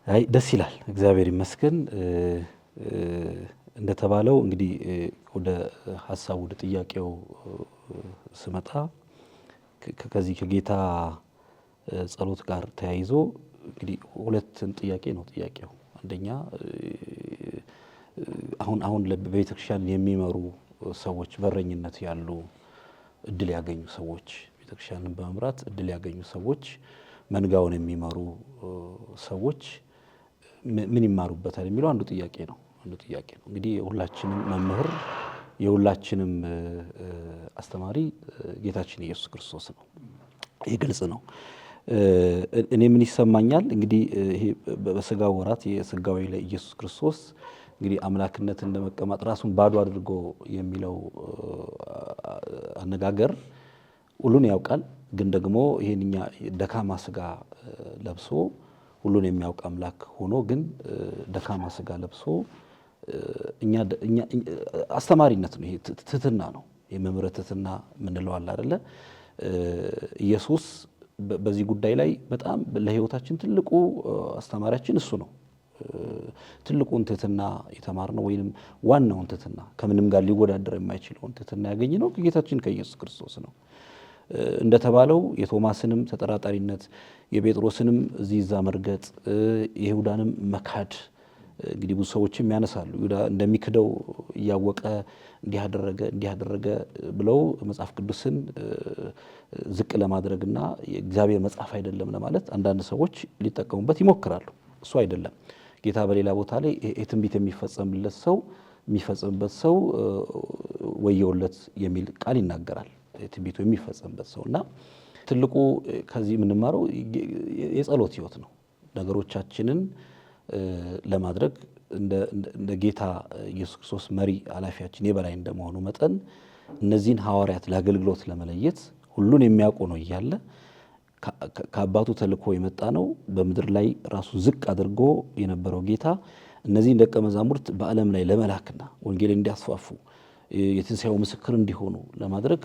አይ ደስ ይላል። እግዚአብሔር ይመስገን። እንደተባለው እንግዲህ ወደ ሐሳቡ ወደ ጥያቄው ስመጣ ከዚህ ከጌታ ጸሎት ጋር ተያይዞ እንግዲህ ሁለትን ጥያቄ ነው ጥያቄው። አንደኛ አሁን ለቤተክርስቲያን የሚመሩ ሰዎች በረኝነት ያሉ እድል ያገኙ ሰዎች ቤተክርስቲያንን በመምራት እድል ያገኙ ሰዎች መንጋውን የሚመሩ ሰዎች ምን ይማሩበታል የሚለው አንዱ ጥያቄ ነው። እንግዲህ የሁላችንም መምህር የሁላችንም አስተማሪ ጌታችን ኢየሱስ ክርስቶስ ነው። ይህ ግልጽ ነው። እኔ ምን ይሰማኛል እንግዲህ ይሄ በስጋው ወራት የስጋዊ ላይ ኢየሱስ ክርስቶስ እንግዲህ አምላክነትን ለመቀማጥ ራሱን ባዶ አድርጎ የሚለው አነጋገር ሁሉን ያውቃል። ግን ደግሞ ይሄንኛ ደካማ ስጋ ለብሶ ሁሉን የሚያውቅ አምላክ ሆኖ ግን ደካማ ስጋ ለብሶ እኛ አስተማሪነት ነው። ይሄ ትህትና ነው። የመምህር ትህትና ምንለው አለ አይደለ? ኢየሱስ በዚህ ጉዳይ ላይ በጣም ለህይወታችን ትልቁ አስተማሪያችን እሱ ነው። ትልቁን ትህትና የተማርነው ወይንም ዋናውን ትህትና ከምንም ጋር ሊወዳደር የማይችለውን ትህትና ያገኘነው ከጌታችን ከኢየሱስ ክርስቶስ ነው። እንደተባለው የቶማስንም ተጠራጣሪነት የጴጥሮስንም እዚህ እዛ መርገጥ የይሁዳንም መካድ እንግዲህ ብዙ ሰዎችም ያነሳሉ። ይሁዳ እንደሚክደው እያወቀ እንዲህ አደረገ ብለው መጽሐፍ ቅዱስን ዝቅ ለማድረግና የእግዚአብሔር መጽሐፍ አይደለም ለማለት አንዳንድ ሰዎች ሊጠቀሙበት ይሞክራሉ። እሱ አይደለም። ጌታ በሌላ ቦታ ላይ የትንቢት የሚፈጸምበት ሰው ወየውለት የሚል ቃል ይናገራል። ትንቢቱ የሚፈጸምበት ሰውና ትልቁ ከዚህ የምንማረው የጸሎት ህይወት ነው። ነገሮቻችንን ለማድረግ እንደ ጌታ ኢየሱስ ክርስቶስ መሪ ኃላፊያችን የበላይ እንደመሆኑ መጠን እነዚህን ሐዋርያት ለአገልግሎት ለመለየት ሁሉን የሚያውቁ ነው እያለ ከአባቱ ተልኮ የመጣ ነው። በምድር ላይ ራሱን ዝቅ አድርጎ የነበረው ጌታ እነዚህን ደቀ መዛሙርት በዓለም ላይ ለመላክና ወንጌል እንዲያስፋፉ የትንሣኤው ምስክር እንዲሆኑ ለማድረግ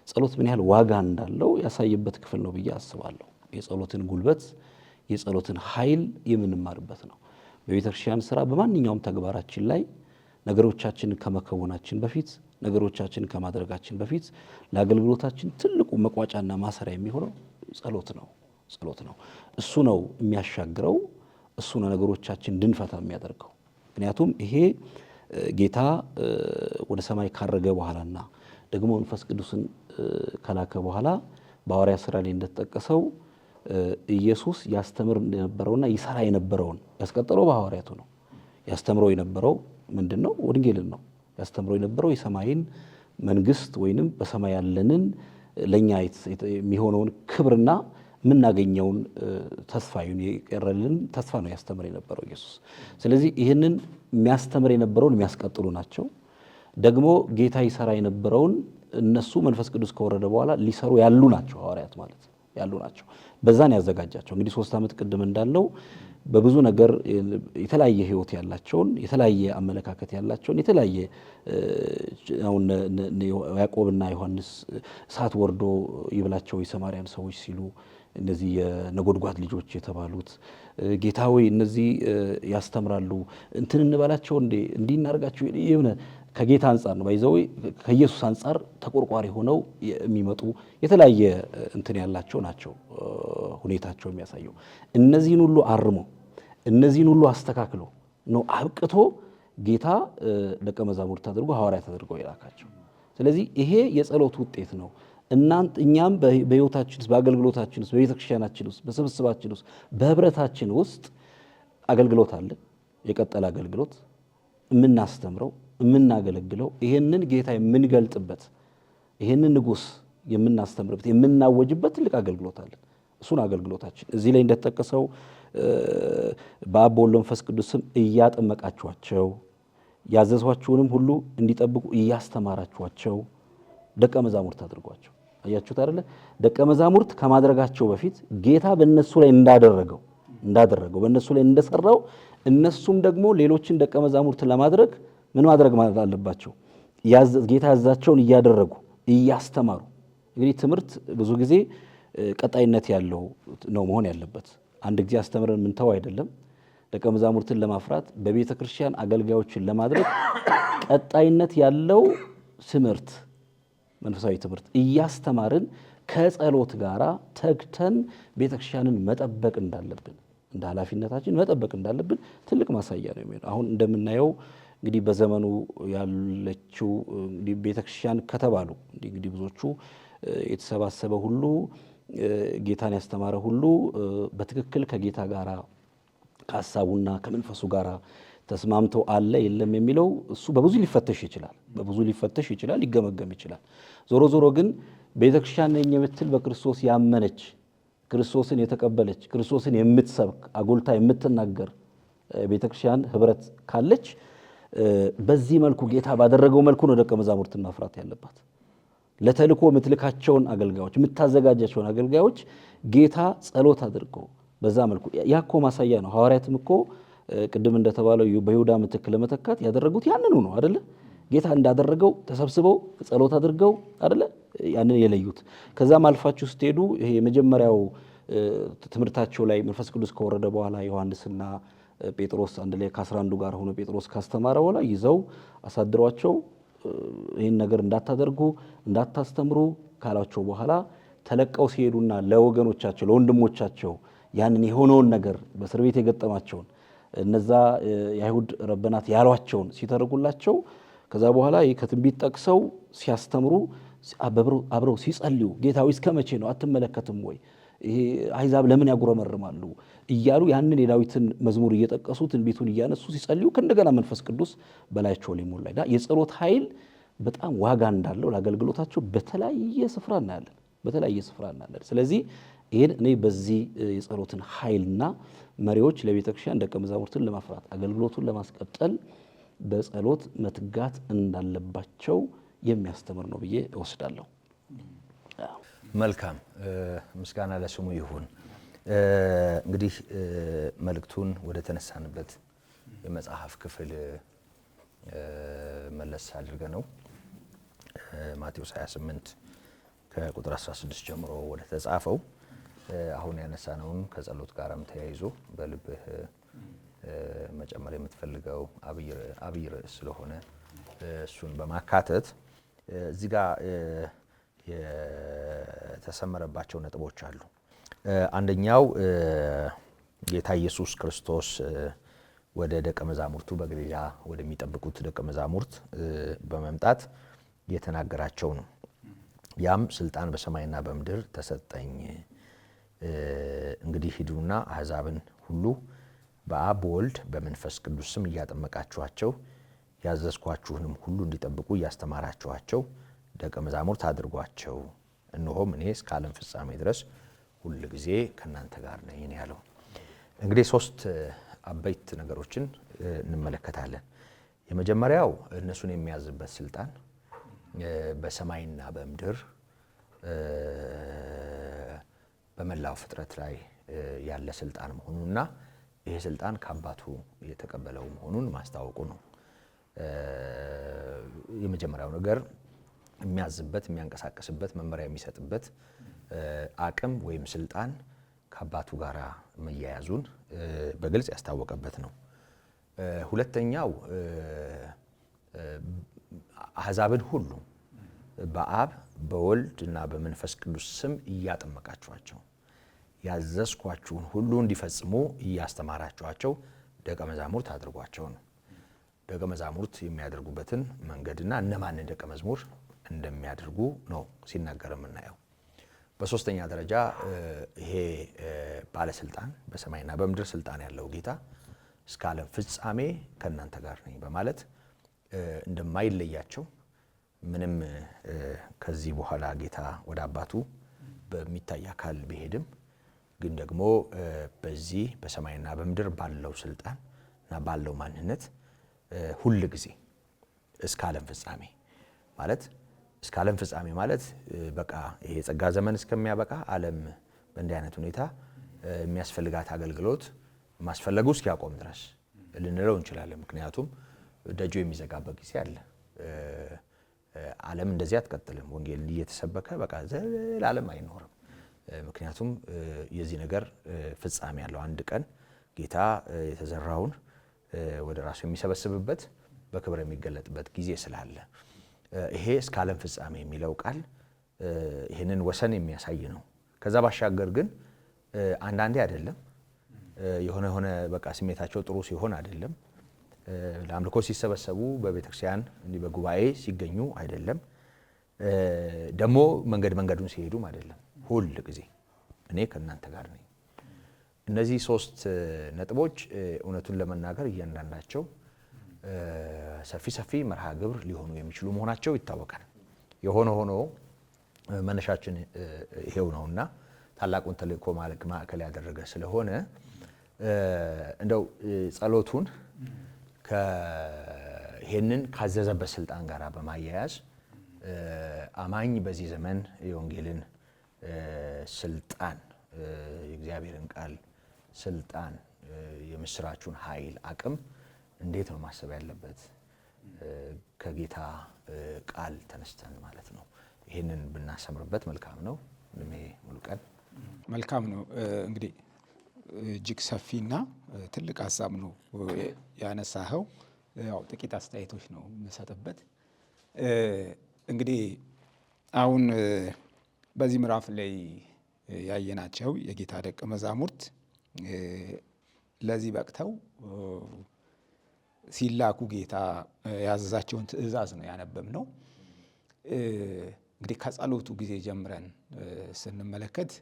ጸሎት ምን ያህል ዋጋ እንዳለው ያሳየበት ክፍል ነው ብዬ አስባለሁ። የጸሎትን ጉልበት የጸሎትን ኃይል የምንማርበት ነው። በቤተክርስቲያን ስራ በማንኛውም ተግባራችን ላይ ነገሮቻችንን ከመከወናችን በፊት ነገሮቻችንን ከማድረጋችን በፊት ለአገልግሎታችን ትልቁ መቋጫና ማሰሪያ የሚሆነው ጸሎት ነው። እሱ ነው የሚያሻግረው። እሱ ነው ነገሮቻችን እንድንፈታ የሚያደርገው። ምክንያቱም ይሄ ጌታ ወደ ሰማይ ካረገ በኋላና ደግሞ መንፈስ ቅዱስን ከላከ በኋላ በሐዋርያት ሥራ ላይ እንደተጠቀሰው ኢየሱስ ያስተምር የነበረውና ይሰራ የነበረውን ያስቀጠለው በሐዋርያቱ ነው። ያስተምረው የነበረው ምንድነው? ወንጌልን ነው። ያስተምረው የነበረው የሰማይን መንግስት ወይንም በሰማይ ያለንን ለኛ የሚሆነውን ክብርና የምናገኘውን ተስፋ የቀረልን ተስፋ ነው ያስተምር የነበረው ኢየሱስ። ስለዚህ ይህንን የሚያስተምር የነበረውን የሚያስቀጥሉ ናቸው። ደግሞ ጌታ ይሰራ የነበረውን እነሱ መንፈስ ቅዱስ ከወረደ በኋላ ሊሰሩ ያሉ ናቸው። ሐዋርያት ማለት ያሉ ናቸው። በዛን ያዘጋጃቸው እንግዲህ 3 ዓመት ቅድም እንዳለው በብዙ ነገር የተለያየ ህይወት ያላቸውን የተለያየ አመለካከት ያላቸውን የተለያየ አሁን ያዕቆብና ዮሐንስ እሳት ወርዶ ይብላቸው የሰማርያን ሰዎች ሲሉ እነዚህ የነጎድጓድ ልጆች የተባሉት ጌታ ሆይ እነዚህ ያስተምራሉ እንትን እንበላቸው እንዲህ እናርጋቸው የሆነ ከጌታ አንፃር ነው ባይዘው ከኢየሱስ አንፃር ተቆርቋሪ ሆነው የሚመጡ የተለያየ እንትን ያላቸው ናቸው። ሁኔታቸው የሚያሳየው እነዚህን ሁሉ አርሞ እነዚህን ሁሉ አስተካክሎ ነው አብቅቶ ጌታ ደቀ መዛሙርት አድርጎ ሐዋርያት አድርጎ የላካቸው። ስለዚህ ይሄ የጸሎት ውጤት ነው። እኛም በህይወታችን ውስጥ በአገልግሎታችን ውስጥ በቤተክርስቲያናችን ውስጥ በስብስባችን ውስጥ በህብረታችን ውስጥ አገልግሎት አለ። የቀጠለ አገልግሎት የምናስተምረው የምናገለግለው ይሄንን ጌታ የምንገልጥበት ይሄንን ንጉስ የምናስተምርበት የምናወጅበት ትልቅ አገልግሎት አለ። እሱን አገልግሎታችን እዚህ ላይ እንደተጠቀሰው በአብ በወልድ በመንፈስ ቅዱስም እያጠመቃችኋቸው ያዘዟችሁንም ሁሉ እንዲጠብቁ እያስተማራችኋቸው ደቀ መዛሙርት አድርጓቸው። አያችሁት አይደለ? ደቀ መዛሙርት ከማድረጋቸው በፊት ጌታ በእነሱ ላይ እንዳደረገው በእነሱ ላይ እንደሰራው እነሱም ደግሞ ሌሎችን ደቀ መዛሙርት ለማድረግ ምን ማድረግ ማለት አለባቸው? ጌታ ያዛቸውን እያደረጉ እያስተማሩ። እንግዲህ ትምህርት ብዙ ጊዜ ቀጣይነት ያለው ነው መሆን ያለበት። አንድ ጊዜ አስተምረን ምንተው አይደለም። ደቀ መዛሙርትን ለማፍራት በቤተ ክርስቲያን አገልጋዮችን ለማድረግ ቀጣይነት ያለው ትምህርት መንፈሳዊ ትምህርት እያስተማርን ከጸሎት ጋራ ተግተን ቤተ ክርስቲያንን መጠበቅ እንዳለብን እንደ ኃላፊነታችን መጠበቅ እንዳለብን ትልቅ ማሳያ ነው የሚሆነው። አሁን እንደምናየው እንግዲህ በዘመኑ ያለችው እንግዲህ ቤተ ክርስቲያን ከተባሉ እንግዲህ ብዙዎቹ የተሰባሰበ ሁሉ ጌታን ያስተማረ ሁሉ በትክክል ከጌታ ጋራ ከሐሳቡና ከመንፈሱ ጋራ ተስማምተው አለ የለም የሚለው እሱ በብዙ ሊፈተሽ ይችላል፣ ሊገመገም ይችላል። ዞሮ ዞሮ ግን ቤተክርስቲያን ነኝ የምትል በክርስቶስ ያመነች ክርስቶስን የተቀበለች ክርስቶስን የምትሰብክ አጎልታ የምትናገር ቤተክርስቲያን ህብረት ካለች በዚህ መልኩ ጌታ ባደረገው መልኩ ነው ደቀ መዛሙርትን ማፍራት ያለባት። ለተልእኮ የምትልካቸውን አገልጋዮች የምታዘጋጃቸውን አገልጋዮች ጌታ ጸሎት አድርገው በዛ መልኩ ያኮ ማሳያ ነው። ሐዋርያትም እኮ ቅድም እንደተባለው በይሁዳ ምትክ ለመተካት ያደረጉት ያንኑ ነው አይደለ? ጌታ እንዳደረገው ተሰብስበው ጸሎት አድርገው አይደለ ያንን የለዩት። ከዛም አልፋችሁ ስትሄዱ ይሄ የመጀመሪያው ትምህርታቸው ላይ መንፈስ ቅዱስ ከወረደ በኋላ ዮሐንስና ጴጥሮስ አንድ ላይ ከ11 ጋር ሆኖ ጴጥሮስ ካስተማረ በኋላ ይዘው አሳድሯቸው ይህን ነገር እንዳታደርጉ እንዳታስተምሩ ካላቸው በኋላ ተለቀው ሲሄዱና ለወገኖቻቸው ለወንድሞቻቸው ያንን የሆነውን ነገር በእስር ቤት የገጠማቸውን እነዛ የአይሁድ ረበናት ያሏቸውን ሲተረጉላቸው ከዛ በኋላ ከትንቢት ጠቅሰው ሲያስተምሩ አብረው ሲጸልዩ ጌታዊ እስከ መቼ ነው አትመለከትም ወይ ይሄ አሕዛብ ለምን ያጉረመርማሉ እያሉ ያንን የዳዊትን መዝሙር እየጠቀሱ ትንቢቱን እያነሱ ሲጸልዩ ከእንደገና መንፈስ ቅዱስ በላያቸው ሊሞላ ይዳ የጸሎት ኃይል በጣም ዋጋ እንዳለው ለአገልግሎታቸው በተለያየ ስፍራ እናያለን። ስለዚህ ይሄን እኔ በዚህ የጸሎትን ኃይልና መሪዎች ለቤተክርስቲያን ደቀ መዛሙርትን ለማፍራት አገልግሎቱን ለማስቀጠል በጸሎት መትጋት እንዳለባቸው የሚያስተምር ነው ብዬ እወስዳለሁ። መልካም ምስጋና ለስሙ ይሁን። እንግዲህ መልእክቱን ወደ ተነሳንበት የመጽሐፍ ክፍል መለስ አድርገ ነው ማቴዎስ 28 ከቁጥር 16 ጀምሮ ወደ ተጻፈው አሁን ያነሳነውን ከጸሎት ጋርም ተያይዞ በልብህ መጨመር የምትፈልገው አብይ ርዕስ ስለሆነ እሱን በማካተት እዚህ ጋር የተሰመረባቸው ነጥቦች አሉ። አንደኛው ጌታ ኢየሱስ ክርስቶስ ወደ ደቀ መዛሙርቱ በግብዣ ወደሚጠብቁት ደቀ መዛሙርት በመምጣት የተናገራቸው ነው። ያም ስልጣን በሰማይና በምድር ተሰጠኝ፣ እንግዲህ ሂዱና አሕዛብን ሁሉ በአብ በወልድ በመንፈስ ቅዱስ ስም እያጠመቃችኋቸው ያዘዝኳችሁንም ሁሉ እንዲጠብቁ እያስተማራችኋቸው ደቀ መዛሙርት አድርጓቸው፣ እነሆም እኔ እስከ ዓለም ፍጻሜ ድረስ ሁል ጊዜ ከእናንተ ጋር ነኝ ያለው። እንግዲህ 3 አበይት ነገሮችን እንመለከታለን። የመጀመሪያው እነሱን የሚያዝበት ስልጣን በሰማይና በምድር በመላው ፍጥረት ላይ ያለ ስልጣን መሆኑንና ይሄ ስልጣን ከአባቱ የተቀበለው መሆኑን ማስታወቁ ነው። የመጀመሪያው ነገር የሚያዝበት፣ የሚያንቀሳቀስበት፣ መመሪያ የሚሰጥበት አቅም ወይም ስልጣን ከአባቱ ጋር መያያዙን በግልጽ ያስታወቀበት ነው። ሁለተኛው አሕዛብን ሁሉ በአብ በወልድ እና በመንፈስ ቅዱስ ስም እያጠመቃችኋቸው ያዘዝኳችሁን ሁሉ እንዲፈጽሙ እያስተማራችኋቸው ደቀ መዛሙርት አድርጓቸው ነው። ደቀ መዛሙርት የሚያደርጉበትን መንገድና እነማንን ደቀ መዝሙር እንደሚያደርጉ ነው ሲናገር የምናየው። በሶስተኛ ደረጃ ይሄ ባለስልጣን በሰማይና በምድር ስልጣን ያለው ጌታ እስከ ዓለም ፍጻሜ ከእናንተ ጋር ነኝ በማለት እንደማይለያቸው ምንም ከዚህ በኋላ ጌታ ወደ አባቱ በሚታይ አካል ቢሄድም ግን ደግሞ በዚህ በሰማይና በምድር ባለው ስልጣን እና ባለው ማንነት ሁል ጊዜ እስከ ዓለም ፍጻሜ ማለት እስከ ዓለም ፍጻሜ ማለት በቃ ይሄ የጸጋ ዘመን እስከሚያበቃ ዓለም በእንዲህ አይነት ሁኔታ የሚያስፈልጋት አገልግሎት ማስፈለጉ እስኪያቆም ድረስ ልንለው እንችላለን። ምክንያቱም ደጁ የሚዘጋበት ጊዜ አለ። ዓለም እንደዚህ አትቀጥልም። ወንጌል እየተሰበከ በቃ ዘላለም አይኖርም። ምክንያቱም የዚህ ነገር ፍጻሜ ያለው አንድ ቀን ጌታ የተዘራውን ወደ ራሱ የሚሰበስብበት በክብር የሚገለጥበት ጊዜ ስላለ ይሄ እስከ ዓለም ፍጻሜ የሚለው ቃል ይህንን ወሰን የሚያሳይ ነው። ከዛ ባሻገር ግን አንዳንዴ አይደለም የሆነ በቃ ስሜታቸው ጥሩ ሲሆን አይደለም፣ ለአምልኮ ሲሰበሰቡ በቤተክርስቲያን እንዲህ በጉባኤ ሲገኙ አይደለም፣ ደግሞ መንገዱን ሲሄዱም አይደለም። ሁል ጊዜ እኔ ከእናንተ ጋር ነኝ። እነዚህ 3 ነጥቦች እውነቱን ለመናገር እያንዳንዳቸው ሰፊ መርሃ ግብር ሊሆኑ የሚችሉ መሆናቸው ይታወቃል። የሆነ ሆኖ መነሻችን ይሄው ነውና ታላቁን ተልእኮ ማዕከል ያደረገ ስለሆነ እንደው ጸሎቱን ይሄንን ካዘዘበት ስልጣን ጋር በማያያዝ አማኝ በዚህ ዘመን የወንጌልን ስልጣን፣ የእግዚአብሔርን ቃል ስልጣን፣ የምስራቹን ኃይል አቅም እንዴት ነው ማሰብ ያለበት? ከጌታ ቃል ተነስተን ማለት ነው። ይህንን ብናሰምርበት መልካም ነው። ሙሉቀን መልካም ነው። እንግዲህ እጅግ ሰፊና ትልቅ ሀሳብ ነው ያነሳኸው። ያው ጥቂት አስተያየቶች ነው የምሰጥበት። እንግዲህ አሁን በዚህ ምዕራፍ ላይ ያየናቸው የጌታ ደቀ መዛሙርት ለዚህ በቅተው ሲላኩ ጌታ ያዘዛቸውን ትእዛዝ ነው ያነበብነው። እንግዲህ ከጸሎቱ ጊዜ ጀምረን ስንመለከት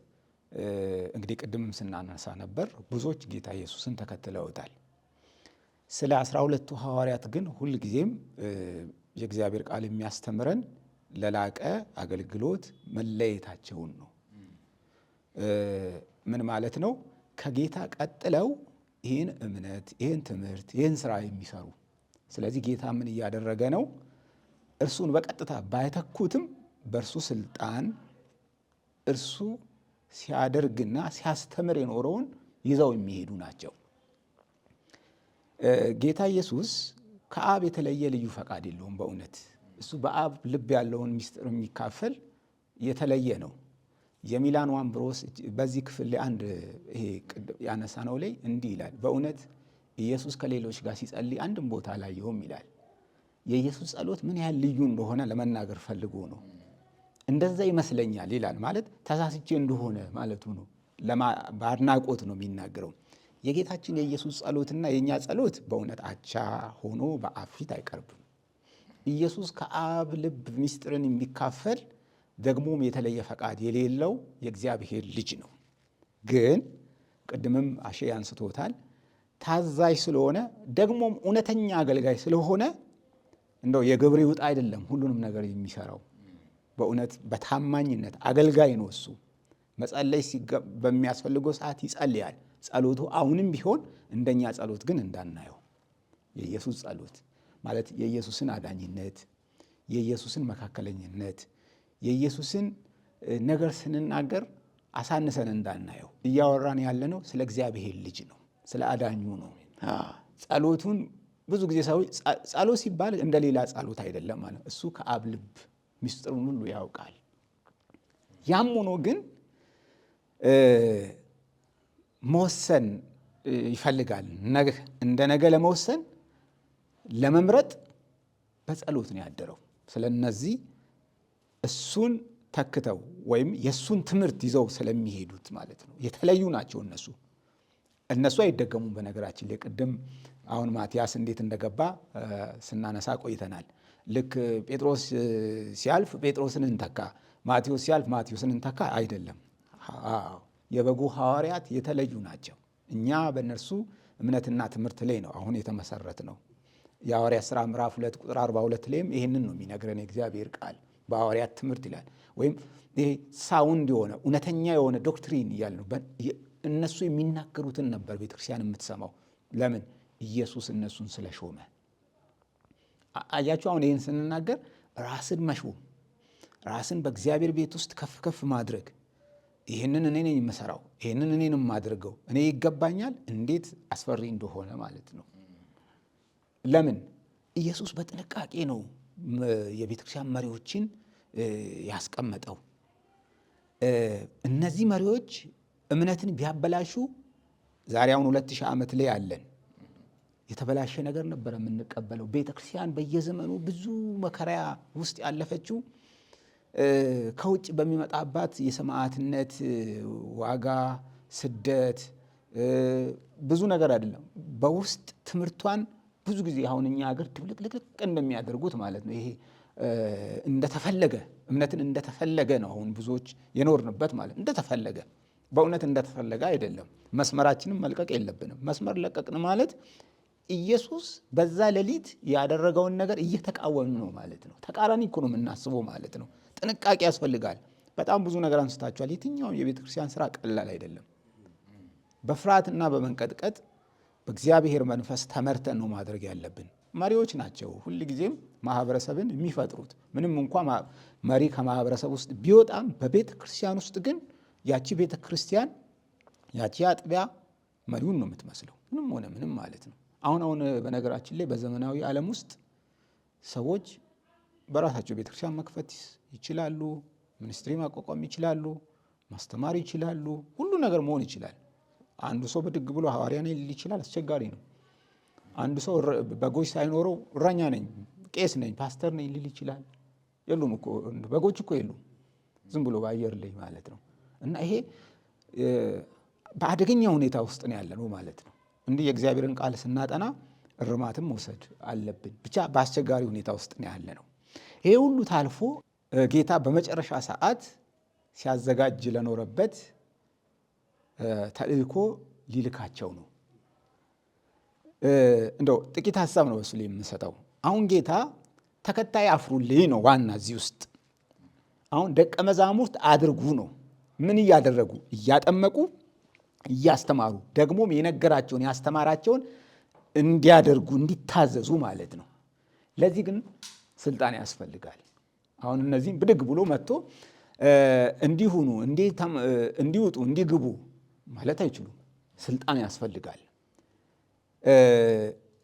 እንግዲህ ቅድምም ስናነሳ ነበር ብዙዎች ጌታ ኢየሱስን ተከትለውታል። ስለ 12ቱ ሐዋርያት ግን ሁል ጊዜም የእግዚአብሔር ቃል የሚያስተምረን ለላቀ አገልግሎት መለየታቸውን ነው። ምን ማለት ነው? ከጌታ ቀጥለው ይህን እምነት፣ ይህን ትምህርት፣ ይህን ስራ የሚሰሩ። ስለዚህ ጌታ ምን እያደረገ ነው? እርሱን በቀጥታ ባይተኩትም በእርሱ ስልጣን እርሱ ሲያደርግና ሲያስተምር የኖረውን ይዘው የሚሄዱ ናቸው። ጌታ ኢየሱስ ከአብ የተለየ ልዩ ፈቃድ የለውም። በእውነት እሱ በአብ ልብ ያለውን ምስጢር የሚካፈል የተለየ ነው። የሚላኑ አምብሮስ በዚህ ክፍል ላይ አንድ ይሄ ያነሳ ነው ላይ እንዲህ ይላል፣ በእውነት ኢየሱስ ከሌሎች ጋር ሲጸልይ አንድም ቦታ አላየሁም ይላል። የኢየሱስ ጸሎት ምን ያህል ልዩ እንደሆነ ለመናገር ፈልጎ ነው። እንደዛ ይመስለኛል ይላል። ማለት ተሳስቼ እንደሆነ ማለቱ ነው። በአድናቆት ነው የሚናገረው። የጌታችን የኢየሱስ ጸሎትና የእኛ ጸሎት በእውነት አቻ ሆኖ በአብ ፊት አይቀርብም። ኢየሱስ ከአብ ልብ ምስጢርን የሚካፈል ደግሞም የተለየ ፈቃድ የሌለው የእግዚአብሔር ልጅ ነው። ግን ቅድምም አሼ አንስቶታል፣ ታዛዥ ስለሆነ ደግሞም እውነተኛ አገልጋይ ስለሆነ እንደው የግብር ይውጣ አይደለም ሁሉንም ነገር የሚሰራው። በእውነት በታማኝነት አገልጋይ ነው እሱ። መጸለይ በሚያስፈልገው ሰዓት ይጸልያል። ጸሎቱ አሁንም ቢሆን እንደኛ ጸሎት ግን እንዳናየው። የኢየሱስ ጸሎት ማለት የኢየሱስን አዳኝነት፣ የኢየሱስን መካከለኝነት፣ የኢየሱስን ነገር ስንናገር አሳንሰን እንዳናየው። እያወራን ያለነው ስለ እግዚአብሔር ልጅ ነው፣ ስለ አዳኙ ነው። ጸሎቱን ብዙ ጊዜ ሰው ጸሎት ሲባል እንደ ሌላ ጸሎት አይደለም ማለት እሱ ከአብ ልብ ምስጢሩን ሁሉ ያውቃል። ያም ሆኖ ግን መወሰን ይፈልጋል። እንደ ነገ ለመወሰን ለመምረጥ በጸሎት ነው ያደረው። ስለነዚህ እሱን ተክተው ወይም የእሱን ትምህርት ይዘው ስለሚሄዱት ማለት ነው። የተለዩ ናቸው እነሱ አይደገሙም። በነገራችን ላይ ቅድም አሁን ማቲያስ እንዴት እንደገባ ስናነሳ ቆይተናል። ልክ ጴጥሮስ ሲያልፍ ጴጥሮስን እንተካ፣ ማቴዎስ ሲያልፍ ማቴዎስን እንተካ አይደለም። የበጉ ሐዋርያት የተለዩ ናቸው። እኛ በእነርሱ እምነትና ትምህርት ላይ ነው አሁን የተመሰረት ነው። የሐዋርያት ሥራ ምዕራፍ 2 ቁጥር 42 ላይም ይህንን ነው የሚነግረን የእግዚአብሔር ቃል። በሐዋርያት ትምህርት ይላል። ወይም ይሄ ሳውንድ የሆነ እውነተኛ የሆነ ዶክትሪን እያለ ነው። እነሱ የሚናገሩትን ነበር ቤተክርስቲያን የምትሰማው። ለምን? ኢየሱስ እነሱን ስለሾመ። አያችሁ፣ አሁን ይህን ስንናገር ራስን መሾም፣ ራስን በእግዚአብሔር ቤት ውስጥ ከፍ ከፍ ማድረግ፣ ይህንን እኔ ነኝ የምሰራው፣ ይህንን እኔ ነው የማድርገው፣ እኔ ይገባኛል፣ እንዴት አስፈሪ እንደሆነ ማለት ነው። ለምን? ኢየሱስ በጥንቃቄ ነው የቤተክርስቲያን መሪዎችን ያስቀመጠው። እነዚህ መሪዎች እምነትን ቢያበላሹ ዛሬ አሁን 2000 ዓመት ላይ አለን። የተበላሸ ነገር ነበር የምንቀበለው። ቤተክርስቲያን በየዘመኑ ብዙ መከራ ውስጥ ያለፈችው ከውጭ በሚመጣባት የሰማዕትነት ዋጋ፣ ስደት፣ ብዙ ነገር አይደለም። በውስጥ ትምህርቷን ብዙ ጊዜ አሁን እኛ ሀገር ድብልቅልቅልቅ እንደሚያደርጉት ማለት ነው። ይሄ እንደተፈለገ እምነትን እንደተፈለገ ነው አሁን ብዙዎች የኖርንበት ማለት እንደተፈለገ። በእውነት እንደተፈለገ አይደለም። መስመራችንን መልቀቅ የለብንም። መስመር ለቀቅን ማለት ኢየሱስ በዛ ሌሊት ያደረገውን ነገር እየተቃወምን ነው ማለት ነው። ተቃራኒ እኮ ነው የምናስበው ማለት ነው። ጥንቃቄ ያስፈልጋል። በጣም ብዙ ነገር አንስታችኋል። የትኛውም የቤተ ክርስቲያን ስራ ቀላል አይደለም። በፍርሃትና በመንቀጥቀጥ በእግዚአብሔር መንፈስ ተመርተን ነው ማድረግ ያለብን። መሪዎች ናቸው ሁልጊዜም ማህበረሰብን የሚፈጥሩት። ምንም እንኳ መሪ ከማህበረሰብ ውስጥ ቢወጣም በቤተ ክርስቲያን ውስጥ ግን ያቺ ቤተ ክርስቲያን ያቺ አጥቢያ መሪውን ነው የምትመስለው። ምንም ሆነ ምንም ማለት ነው። አሁን በነገራችን ላይ በዘመናዊ ዓለም ውስጥ ሰዎች በራሳቸው ቤተ ክርስቲያን መክፈት ይችላሉ፣ ሚኒስትሪ ማቋቋም ይችላሉ፣ ማስተማር ይችላሉ፣ ሁሉ ነገር መሆን ይችላል። አንዱ ሰው ብድግ ብሎ ሐዋርያ ነኝ ሊል ይችላል። አስቸጋሪ ነው። አንዱ ሰው በጎች ሳይኖረው እረኛ ነኝ፣ ቄስ ነኝ፣ ፓስተር ነኝ ሊል ይችላል። የሉም እኮ በጎች እኮ የሉም፣ ዝም ብሎ በአየር ላይ ማለት ነው። እና ይሄ በአደገኛ ሁኔታ ውስጥ ነው ያለ ነው ማለት ነው። እንዲህ የእግዚአብሔርን ቃል ስናጠና እርማትም መውሰድ አለብን። ብቻ በአስቸጋሪ ሁኔታ ውስጥ ነው ያለ ነው። ይሄ ሁሉ ታልፎ ጌታ በመጨረሻ ሰዓት ሲያዘጋጅ ለኖረበት ተልእኮ ሊልካቸው ነው። እንደው ጥቂት ሀሳብ ነው በሱ ላይ የምንሰጠው። አሁን ጌታ ተከታይ አፍሩልኝ ነው ዋና እዚህ ውስጥ። አሁን ደቀ መዛሙርት አድርጉ ነው። ምን እያደረጉ? እያጠመቁ እያስተማሩ፣ ደግሞም የነገራቸውን ያስተማራቸውን እንዲያደርጉ እንዲታዘዙ ማለት ነው። ለዚህ ግን ስልጣን ያስፈልጋል። አሁን እነዚህም ብድግ ብሎ መጥቶ እንዲሁኑ፣ እንዲውጡ፣ እንዲግቡ ማለት አይችሉም። ስልጣን ያስፈልጋል።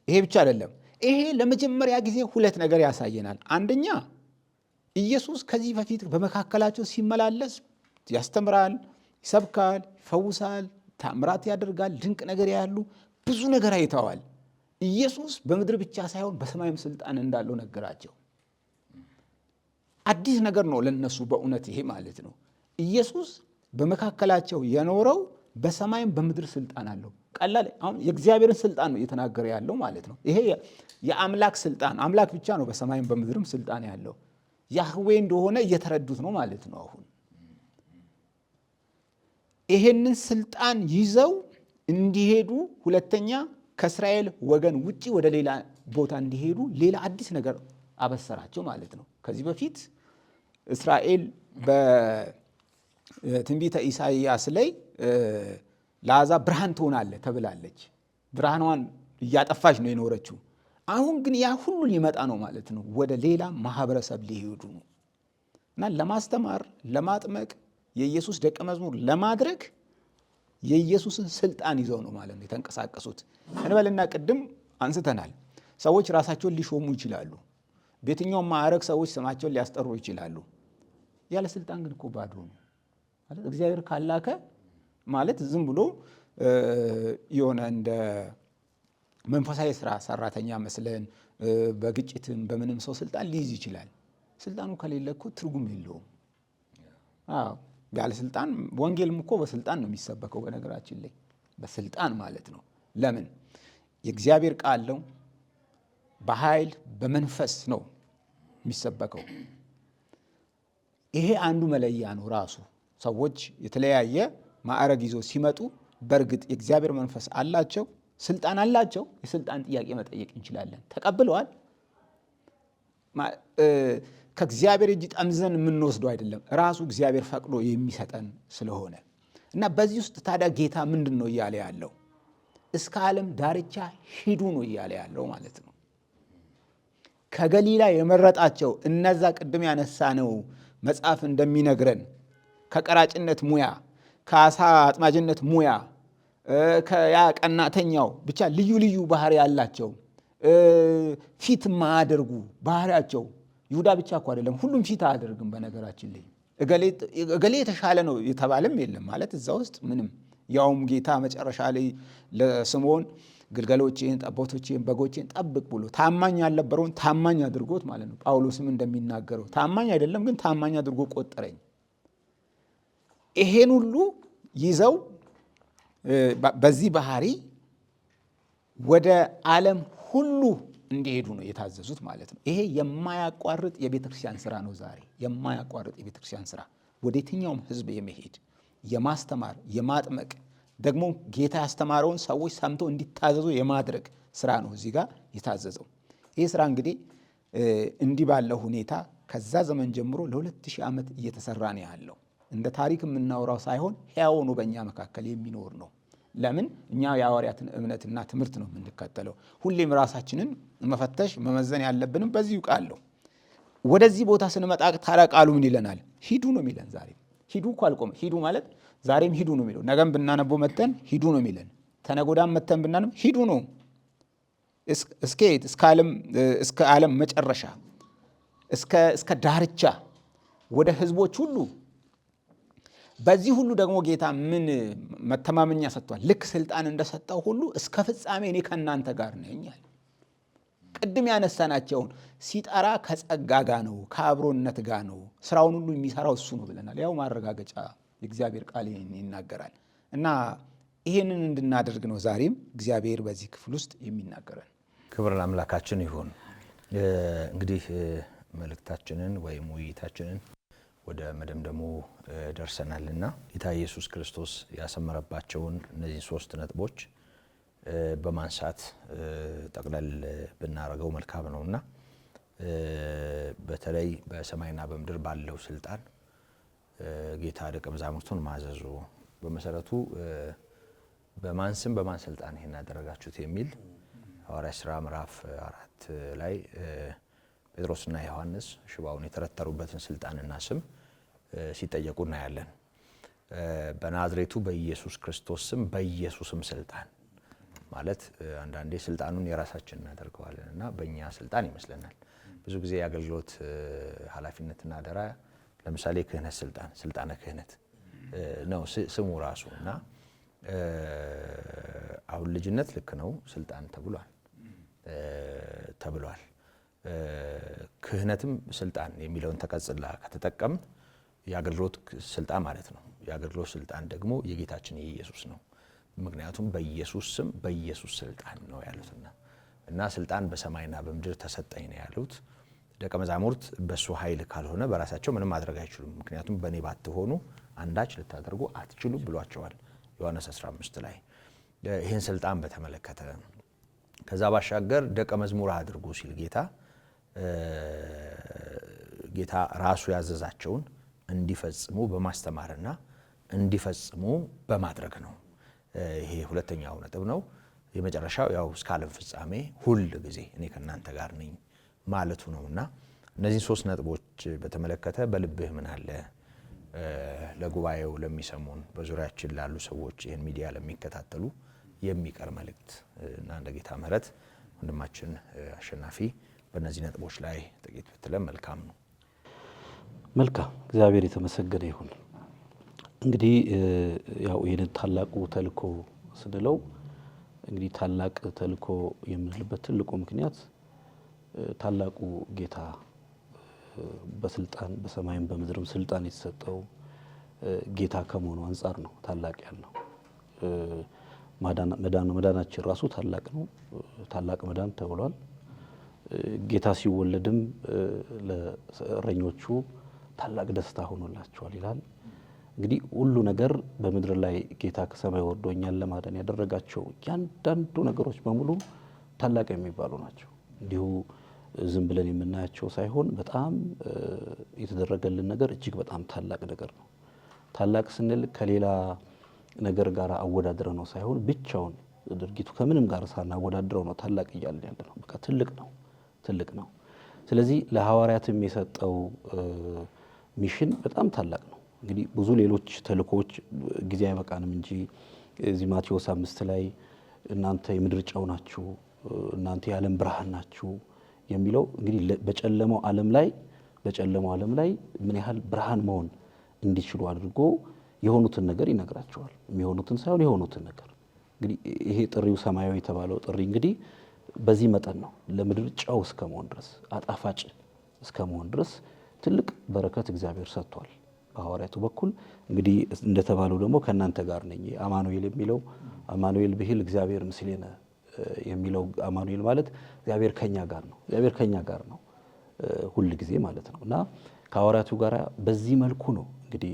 ይሄ ብቻ አይደለም። ይሄ ለመጀመሪያ ጊዜ ሁለት ነገር ያሳየናል። አንደኛ ኢየሱስ ከዚህ በፊት በመካከላቸው ሲመላለስ ያስተምራል፣ ይሰብካል፣ ይፈውሳል፣ ታምራት ያደርጋል፣ ድንቅ ነገር ያሉ ብዙ ነገር አይተዋል። ኢየሱስ በምድር ብቻ ሳይሆን በሰማይም ስልጣን እንዳለው ነገራቸው። አዲስ ነገር ነው ለነሱ በእውነት ይሄ ማለት ነው። ኢየሱስ በመካከላቸው የኖረው በሰማይም በምድር ስልጣን አለው። ቀላል አሁን የእግዚአብሔርን ስልጣን ነው እየተናገረ ያለው ማለት ነው። ይሄ የአምላክ ስልጣን፣ አምላክ ብቻ ነው በሰማይም በምድርም ስልጣን ያለው። ያህዌ እንደሆነ እየተረዱት ነው ማለት ነው። አሁን ይሄንን ስልጣን ይዘው እንዲሄዱ፣ ሁለተኛ ከእስራኤል ወገን ውጪ ወደ ሌላ ቦታ እንዲሄዱ ሌላ አዲስ ነገር አበሰራቸው ማለት ነው። ከዚህ በፊት እስራኤል በትንቢተ ኢሳይያስ ላይ ለአሕዛብ ብርሃን ትሆናለህ ተብላለች። ብርሃኗን እያጠፋች ነው የኖረችው። አሁን ግን ያ ሁሉ ሊመጣ ነው ማለት ነው። ወደ ሌላ ማህበረሰብ ሊሄዱ ነው እና ለማስተማር፣ ለማጥመቅ፣ የኢየሱስ ደቀ መዝሙር ለማድረግ የኢየሱስን ስልጣን ይዘው ነው ማለት ነው የተንቀሳቀሱት። እንበልና ቅድም አንስተናል። ሰዎች ራሳቸውን ሊሾሙ ይችላሉ። በየትኛውም ማዕረግ ሰዎች ስማቸውን ሊያስጠሩ ይችላሉ። ያለ ስልጣን ግን እኮ ባዶ ነው ማለት እግዚአብሔር ካላከ ማለት ዝም ብሎ የሆነ እንደ መንፈሳዊ ስራ ሰራተኛ መስለን በግጭትም በምንም ሰው ስልጣን ሊይዝ ይችላል። ስልጣኑ ከሌለ እኮ ትርጉም የለውም። ያለ ስልጣን ወንጌልም እኮ በስልጣን ነው የሚሰበከው። በነገራችን ላይ በስልጣን ማለት ነው። ለምን? የእግዚአብሔር ቃል ነው። በኃይል በመንፈስ ነው የሚሰበከው። ይሄ አንዱ መለያ ነው ራሱ። ሰዎች የተለያየ ማዕረግ ይዞ ሲመጡ በእርግጥ የእግዚአብሔር መንፈስ አላቸው፣ ስልጣን አላቸው። የስልጣን ጥያቄ መጠየቅ እንችላለን። ተቀብለዋል። ከእግዚአብሔር እጅ ጠምዘን የምንወስደው አይደለም፣ ራሱ እግዚአብሔር ፈቅዶ የሚሰጠን ስለሆነ እና በዚህ ውስጥ ታዲያ ጌታ ምንድን ነው እያለ ያለው? እስከ ዓለም ዳርቻ ሂዱ ነው እያለ ያለው ማለት ነው። ከገሊላ የመረጣቸው እነዛ ቅድም ያነሳነው መጽሐፍ እንደሚነግረን ከቀራጭነት ሙያ፣ ከአሳ አጥማጅነት ሙያ፣ ከያ ቀናተኛው ብቻ ልዩ ልዩ ባህሪ ያላቸው ፊት ማያደርጉ ባህሪያቸው። ይሁዳ ብቻ እኮ አይደለም፣ ሁሉም ፊት አያደርግም። በነገራችን ላይ እገሌ የተሻለ ነው የተባለም የለም ማለት እዛ ውስጥ ምንም ያውም ጌታ መጨረሻ ላይ ለስምዖን ግልገሎቼን፣ ጠቦቶቼን፣ በጎቼን ጠብቅ ብሎ ታማኝ ያልነበረውን ታማኝ አድርጎት ማለት ነው። ጳውሎስም እንደሚናገረው ታማኝ አይደለም ግን ታማኝ አድርጎ ቆጠረኝ። ይሄን ሁሉ ይዘው በዚህ ባህሪ ወደ ዓለም ሁሉ እንዲሄዱ ነው የታዘዙት ማለት ነው። ይሄ የማያቋርጥ የቤተክርስቲያን ስራ ነው። ዛሬ የማያቋርጥ የቤተክርስቲያን ስራ ወደ የትኛውም ህዝብ የመሄድ የማስተማር፣ የማጥመቅ ደግሞ ጌታ ያስተማረውን ሰዎች ሰምተው እንዲታዘዙ የማድረግ ስራ ነው እዚህ ጋር የታዘዘው። ይህ ስራ እንግዲህ እንዲህ ባለው ሁኔታ ከዛ ዘመን ጀምሮ ለ2000 ዓመት እየተሰራ ነው ያለው። እንደ ታሪክ የምናወራው ሳይሆን ሕያው ሆኖ በእኛ መካከል የሚኖር ነው። ለምን እኛ የሐዋርያትን እምነትና ትምህርት ነው የምንከተለው። ሁሌም ራሳችንን መፈተሽ መመዘን ያለብንም በዚሁ ቃል ነው። ወደዚህ ቦታ ስንመጣ ታዲያ ቃሉ ምን ይለናል? ሂዱ ነው የሚለን። ዛሬም ሂዱ እኮ አልቆመ። ሂዱ ማለት ዛሬም ሂዱ ነው የሚለው። ነገም ብናነበው መተን ሂዱ ነው የሚለን። ተነጎዳም መተን ብናነብ ሂዱ ነው። እስከ የት? እስከ ዓለም መጨረሻ፣ እስከ ዳርቻ ወደ ህዝቦች ሁሉ። በዚህ ሁሉ ደግሞ ጌታ ምን መተማመኛ ሰጥቷል? ልክ ስልጣን እንደሰጠው ሁሉ እስከ ፍጻሜ እኔ ከእናንተ ጋር ነኝ አለ። ቅድም ያነሳናቸውን ሲጠራ ከጸጋ ጋር ነው፣ ከአብሮነት ጋር ነው። ስራውን ሁሉ የሚሰራው እሱ ነው ብለናል። ያው ማረጋገጫ የእግዚአብሔር ቃል ይናገራል። እና ይሄንን እንድናደርግ ነው ዛሬም እግዚአብሔር በዚህ ክፍል ውስጥ የሚናገረን። ክብር ለአምላካችን ይሁን። እንግዲህ መልእክታችንን ወይም ውይይታችንን ወደ መደምደሙ ደርሰናልና ጌታ ኢየሱስ ክርስቶስ ያሰመረባቸውን እነዚህ 3 ነጥቦች በማንሳት ጠቅለል ብናደርገው መልካም ነውና በተለይ በሰማይና በምድር ባለው ስልጣን ጌታ ደቀ መዛሙርቱን ማዘዙ፣ በመሰረቱ በማን ስም በማን ስልጣን ይሄን ያደረጋችሁት የሚል ሐዋርያት ሥራ ምዕራፍ 4 ላይ ጴጥሮስና ዮሐንስ ሽባውን የተረተሩበትን ስልጣንና ስም ሲጠየቁ እናያለን። በናዝሬቱ በኢየሱስ ክርስቶስ ስም በኢየሱስም ስልጣን ማለት አንዳንዴ ስልጣኑን የራሳችን እናደርገዋለን እና በእኛ ስልጣን ይመስለናል። ብዙ ጊዜ የአገልግሎት ኃላፊነትና አደራ ለምሳሌ ክህነት ስልጣነ ክህነት ነው ስሙ ራሱ እና አሁን ልጅነት ልክ ነው ስልጣን ተብሏል። ክህነትም ስልጣን የሚለውን ተቀጽላ ከተጠቀምን የአገልግሎት ስልጣን ማለት ነው። የአገልግሎት ስልጣን ደግሞ የጌታችን የኢየሱስ ነው። ምክንያቱም በኢየሱስ ስም በኢየሱስ ስልጣን ነው ያሉትና እና ስልጣን በሰማይና በምድር ተሰጠኝ ነው ያሉት። ደቀ መዛሙርት በሱ ኃይል ካልሆነ በራሳቸው ምንም ማድረግ አይችሉም። ምክንያቱም በእኔ ባትሆኑ አንዳች ልታደርጉ አትችሉም ብሏቸዋል ዮሐንስ 15 ላይ። ይህን ስልጣን በተመለከተ ከዛ ባሻገር ደቀ መዝሙር አድርጉ ሲል ጌታ ራሱ ያዘዛቸውን እንዲፈጽሙ በማስተማርና እንዲፈጽሙ በማድረግ ነው። ይሄ ሁለተኛው ነጥብ ነው። የመጨረሻው ያው እስከ ዓለም ፍጻሜ ሁል ጊዜ እኔ ከእናንተ ጋር ነኝ ማለቱ ነውና እነዚህ 3 ነጥቦች በተመለከተ በልብህ ምን አለ? ለጉባኤው ለሚሰሙን በዙሪያችን ላሉ ሰዎች ይህን ሚዲያ ለሚከታተሉ የሚቀር መልእክት እና እንደ ጌታ ምሕረት ወንድማችን አሸናፊ በእነዚህ ነጥቦች ላይ ጥቂት ብትለን መልካም ነው። መልካም፣ እግዚአብሔር የተመሰገነ ይሁን። እንግዲህ ያው ይህንን ታላቁ ተልእኮ ስንለው እንግዲህ ታላቅ ተልእኮ የምንልበት ትልቁ ምክንያት ታላቁ ጌታ በስልጣን በሰማይም በምድርም ስልጣን የተሰጠው ጌታ ከመሆኑ አንጻር ነው ታላቅ ያልነው። መዳናችን ራሱ ታላቅ ነው። ታላቅ መዳን ተብሏል። ጌታ ሲወለድም ለእረኞቹ ታላቅ ደስታ ሆኖላቸዋል ይላል። እንግዲህ ሁሉ ነገር በምድር ላይ ጌታ ከሰማይ ወርዶ እኛን ለማዳን ያደረጋቸው እያንዳንዱ ነገሮች በሙሉ ታላቅ የሚባሉ ናቸው። እንዲሁ ዝም ብለን የምናያቸው ሳይሆን በጣም የተደረገልን ነገር እጅግ በጣም ታላቅ ነገር ነው። ታላቅ ስንል ከሌላ ነገር ጋር አወዳድረ ነው ሳይሆን ብቻውን ድርጊቱ ከምንም ጋር ሳናወዳድረው ነው ታላቅ እያልን ያለ ነው። በቃ ትልቅ ነው። ስለዚህ ለሐዋርያትም የሰጠው ሚሽን በጣም ታላቅ ነው። እንግዲህ ብዙ ሌሎች ተልእኮች ጊዜ አይበቃንም እንጂ እዚህ ማቴዎስ 5 ላይ እናንተ የምድር ጨው ናችሁ፣ እናንተ የዓለም ብርሃን ናችሁ የሚለው እንግዲህ በጨለማው ዓለም ላይ ምን ያህል ብርሃን መሆን እንዲችሉ አድርጎ የሆኑትን ነገር ይነግራቸዋል። የሚሆኑትን ሳይሆን የሆኑትን ነገር። እንግዲህ ይሄ ጥሪው ሰማያዊ የተባለው ጥሪ እንግዲህ በዚህ መጠን ነው። ለምድር ጨው እስከ መሆን ድረስ አጣፋጭ እስከ መሆን ድረስ ትልቅ በረከት እግዚአብሔር ሰጥቷል በሐዋርያቱ በኩል። እንግዲህ እንደተባለው ደግሞ ከእናንተ ጋር ነኝ አማኑኤል የሚለው አማኑኤል ብሂል እግዚአብሔር ምስሌነ የሚለው አማኑኤል ማለት እግዚአብሔር ከኛ ጋር ነው። እግዚአብሔር ከኛ ጋር ነው ሁል ጊዜ ማለት ነው። እና ከሐዋርያቱ ጋር በዚህ መልኩ ነው እንግዲህ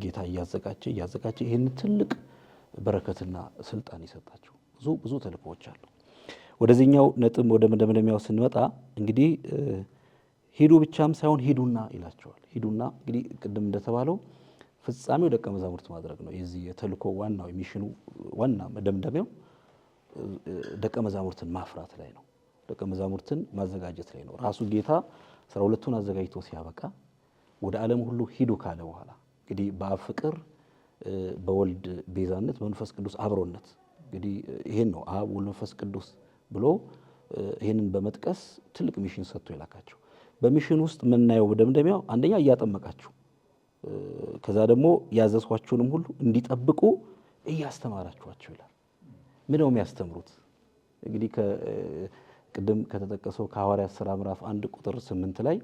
ጌታ እያዘጋጀ ይህን ትልቅ በረከትና ስልጣን የሰጣቸው ብዙ ተልእኮዎች አሉ። ወደዚህኛው ነጥብ ወደ መደምደሚያው ስንመጣ እንግዲህ ሂዱ ብቻም ሳይሆን ሂዱና ይላቸዋል። ሂዱና እንግዲህ ቅድም እንደተባለው ፍጻሜው ደቀ መዛሙርት ማድረግ ነው። የዚህ የተልእኮ ዋናው የሚሽኑ ዋና መደምደሚያው ደቀ መዛሙርትን ማፍራት ላይ ነው። ደቀ መዛሙርትን ማዘጋጀት ላይ ነው። ራሱ ጌታ 12ቱን አዘጋጅቶ ሲያበቃ ወደ ዓለም ሁሉ ሂዱ ካለ በኋላ እንግዲህ በአብ ፍቅር፣ በወልድ ቤዛነት፣ በመንፈስ ቅዱስ አብሮነት እንግዲህ ይሄን ነው አብ ወልድ መንፈስ ቅዱስ ብሎ ይሄንን በመጥቀስ ትልቅ ሚሽን ሰጥቶ የላካቸው። በሚሽን ውስጥ የምናየው መደምደሚያው አንደኛ እያጠመቃችሁ ከዛ ደግሞ ያዘዝኋችሁንም ሁሉ እንዲጠብቁ እያስተማራችኋቸው ይላል። ምን ነው የሚያስተምሩት? እንግዲህ ቅድም ከተጠቀሰው ከሐዋርያት ሥራ ምዕራፍ 1 ቁጥር 8 ላይ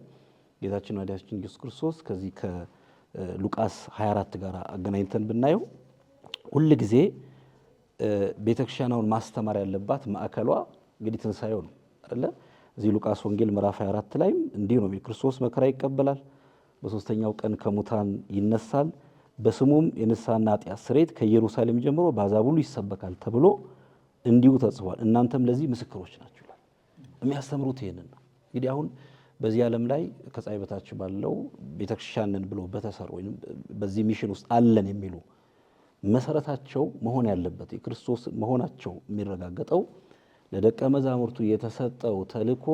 ጌታችን መድኃኒታችን ኢየሱስ ክርስቶስ ከዚህ ከሉቃስ 24 ጋር አገናኝተን ብናየው ሁል ጊዜ ቤተክርስቲያናውን ማስተማር ያለባት ማዕከሏ እንግዲህ ትንሣኤው ነው አይደለ? እዚህ ሉቃስ ወንጌል ምዕራፍ 24 ላይም እንዲህ ነው የሚል ክርስቶስ መከራ ይቀበላል፣ በሶስተኛው ቀን ከሙታን ይነሳል፣ በስሙም የንስሐና ኃጢአት ስርየት ከኢየሩሳሌም ጀምሮ በአሕዛብ ሁሉ ይሰበካል ተብሎ እንዲሁ ተጽፏል፣ እናንተም ለዚህ ምስክሮች ናችሁ ይላል። የሚያስተምሩት ይሄንን ነው። እንግዲህ አሁን በዚህ ዓለም ላይ ከፀሐይ በታች ባለው ቤተክርስቲያንን ብሎ በተሰሩ ወይም በዚህ ሚሽን ውስጥ አለን የሚሉ መሰረታቸው መሆን ያለበት የክርስቶስ መሆናቸው የሚረጋገጠው ለደቀ መዛሙርቱ የተሰጠው ተልእኮ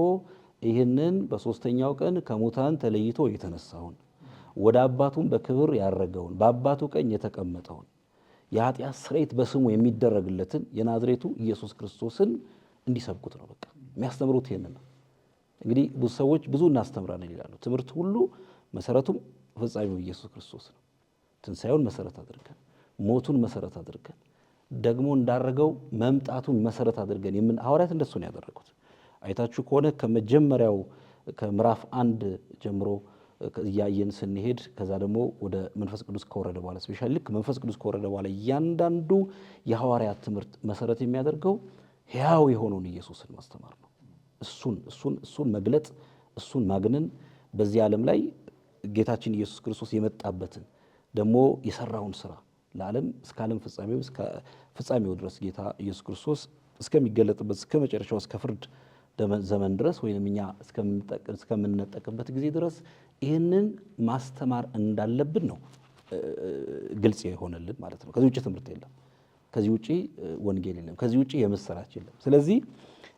ይህንን በሶስተኛው ቀን ከሙታን ተለይቶ የተነሳውን ወደ አባቱም በክብር ያረገውን በአባቱ ቀኝ የተቀመጠውን የኃጢአት ስርየት በስሙ የሚደረግለትን የናዝሬቱ ኢየሱስ ክርስቶስን እንዲሰብኩት ነው። በቃ የሚያስተምሩት ይሄንን ነው። እንግዲህ ብዙ ሰዎች ብዙ እናስተምራለን ይላሉ። ትምህርት ሁሉ መሰረቱም ፍጻሜው ኢየሱስ ክርስቶስ ነው። ትንሣኤውን መሰረት አድርገን ሞቱን መሰረት አድርገን ደግሞ እንዳረገው መምጣቱን መሰረት አድርገን ሐዋርያት እንደሱ ነው ያደረጉት። አይታችሁ ከሆነ ከመጀመሪያው ከምዕራፍ 1 ጀምሮ እያየን ስንሄድ ከዛ ደግሞ ወደ መንፈስ ቅዱስ ከወረደ በኋላ ስፔሻሊ ልክ መንፈስ ቅዱስ ከወረደ በኋላ እያንዳንዱ የሐዋርያት ትምህርት መሰረት የሚያደርገው ሕያው የሆነውን ኢየሱስን ማስተማር ነው። እሱን መግለጥ፣ እሱን ማግነን በዚህ ዓለም ላይ ጌታችን ኢየሱስ ክርስቶስ የመጣበትን ደግሞ የሰራውን ስራ ለዓለም እስከ ዓለም ፍጻሜው ድረስ ጌታ ኢየሱስ ክርስቶስ እስከሚገለጥበት እስከ መጨረሻው እስከ ፍርድ ዘመን ድረስ ወይም እኛ እስከምንነጠቅበት ጊዜ ድረስ ይህንን ማስተማር እንዳለብን ነው ግልጽ የሆነልን ማለት ነው። ከዚህ ውጭ ትምህርት የለም። ከዚህ ውጭ ወንጌል የለም። ከዚህ ውጭ የምስራች የለም። ስለዚህ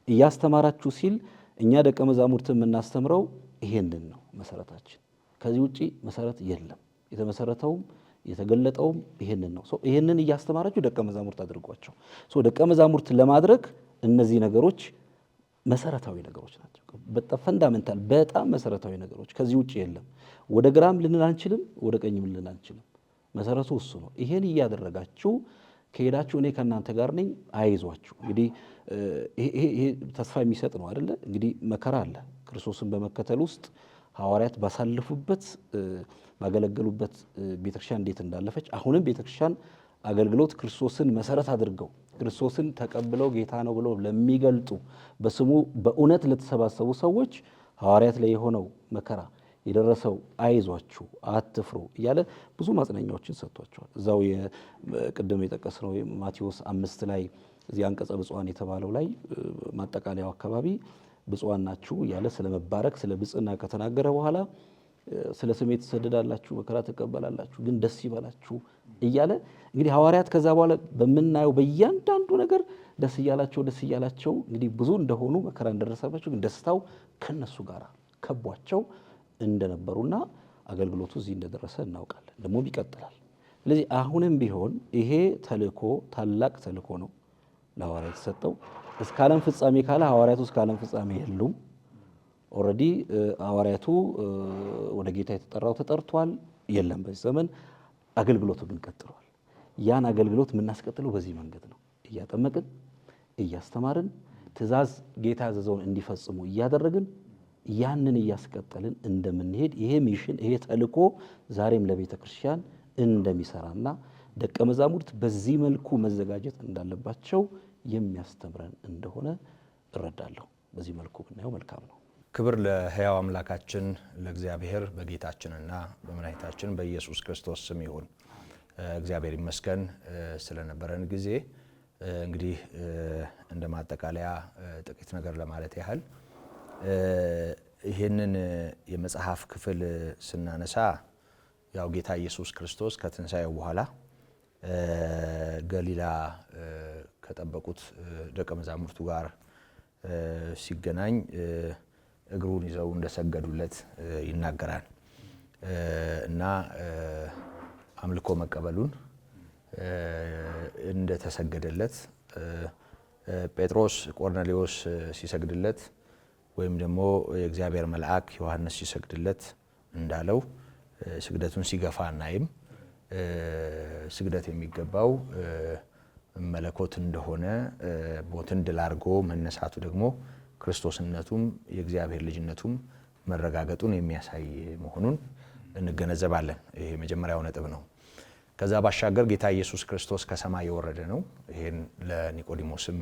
እያስተማራችሁ ሲል እኛ ደቀ መዛሙርት የምናስተምረው ይሄንን ነው መሰረታችን። ከዚህ ውጭ መሰረት የለም። የተመሰረተውም የተገለጠውም ይሄንን ነው። ይሄንን እያስተማራችሁ ደቀ መዛሙርት አድርጓቸው። ደቀ መዛሙርት ለማድረግ እነዚህ ነገሮች መሰረታዊ ነገሮች ናቸው። በጣም ፈንዳሜንታል፣ በጣም መሰረታዊ ነገሮች። ከዚህ ውጭ የለም። ወደ ግራም ልንል አንችልም፣ ወደ ቀኝም ልንል አንችልም። መሰረቱ እሱ ነው። ይሄን እያደረጋችሁ ከሄዳችሁ እኔ ከእናንተ ጋር ነኝ፣ አይዟችሁ። እንግዲህ ይሄ ተስፋ የሚሰጥ ነው አይደለ? እንግዲህ መከራ አለ። ክርስቶስን በመከተል ውስጥ ሐዋርያት ባሳለፉበት ባገለገሉበት ቤተክርስቲያን እንዴት እንዳለፈች አሁንም ቤተክርስቲያን አገልግሎት ክርስቶስን መሰረት አድርገው ክርስቶስን ተቀብለው ጌታ ነው ብለው ለሚገልጡ በስሙ በእውነት ለተሰባሰቡ ሰዎች ሐዋርያት ላይ የሆነው መከራ የደረሰው አይዟችሁ አትፍሩ እያለ ብዙ ማጽናኛዎችን ሰጥቷቸዋል። እዛው ቅድም የጠቀስነው ማቴዎስ 5 ላይ እዚህ አንቀጸ ብፁዓን የተባለው ላይ ማጠቃለያው አካባቢ ብፁዓን ናችሁ እያለ ስለ መባረክ ስለ ብፅዕና ከተናገረ በኋላ ስለ ስሜ ትሰደዳላችሁ፣ መከራ ትቀበላላችሁ፣ ግን ደስ ይበላችሁ እያለ እንግዲህ ሐዋርያት ከዛ በኋላ በምናየው በእያንዳንዱ ነገር ደስ እያላቸው እንግዲህ ብዙ እንደሆኑ መከራ እንደደረሰባቸው ግን ደስታው ከነሱ ጋር ከቧቸው እንደነበሩና አገልግሎቱ እዚህ እንደደረሰ እናውቃለን። ደግሞ ይቀጥላል። ስለዚህ አሁንም ቢሆን ይሄ ተልእኮ ታላቅ ተልእኮ ነው ለሐዋርያት የተሰጠው። እስከ ዓለም ፍጻሜ ካለ ሐዋርያቱ እስከ ዓለም ፍጻሜ የሉም። ኦልሬዲ ሐዋርያቱ ወደ ጌታ የተጠራው ተጠርቷል። የለም በዚህ ዘመን አገልግሎቱ ግን ቀጥሏል። ያን አገልግሎት የምናስቀጥለው በዚህ መንገድ ነው። እያጠመቅን፣ እያስተማርን፣ ትእዛዝ ጌታ ያዘዘውን እንዲፈጽሙ እያደረግን ያንን እያስቀጠልን እንደምንሄድ ይሄ ሚሽን ይሄ ተልእኮ ዛሬም ለቤተ ክርስቲያን እንደሚሰራና ደቀ መዛሙርት በዚህ መልኩ መዘጋጀት እንዳለባቸው የሚያስተምረን እንደሆነ እረዳለሁ። በዚህ መልኩ ብናየው መልካም ነው። ክብር ለሕያው አምላካችን ለእግዚአብሔር በጌታችንና በመድኃኒታችን በኢየሱስ ክርስቶስ ስም ይሁን። እግዚአብሔር ይመስገን ስለነበረን ጊዜ። እንግዲህ እንደ ማጠቃለያ ጥቂት ነገር ለማለት ያህል ይህንን የመጽሐፍ ክፍል ስናነሳ ያው ጌታ ኢየሱስ ክርስቶስ ከትንሣኤው በኋላ ገሊላ ከጠበቁት ደቀ መዛሙርቱ ጋር ሲገናኝ እግሩን ይዘው እንደሰገዱለት ይናገራል እና አምልኮ መቀበሉን እንደተሰገደለት ጴጥሮስ ቆርኔሌዎስ ሲሰግድለት ወይም ደግሞ የእግዚአብሔር መልአክ ዮሐንስ ሲሰግድለት እንዳለው ስግደቱን ሲገፋ እናይም። ስግደት የሚገባው መለኮት እንደሆነ ሞትን ድል አድርጎ መነሳቱ ደግሞ ክርስቶስነቱም የእግዚአብሔር ልጅነቱም መረጋገጡን የሚያሳይ መሆኑን እንገነዘባለን። ይሄ መጀመሪያው ነጥብ ነው። ከዛ ባሻገር ጌታ ኢየሱስ ክርስቶስ ከሰማይ የወረደ ነው። ይሄን ለኒቆዲሞስም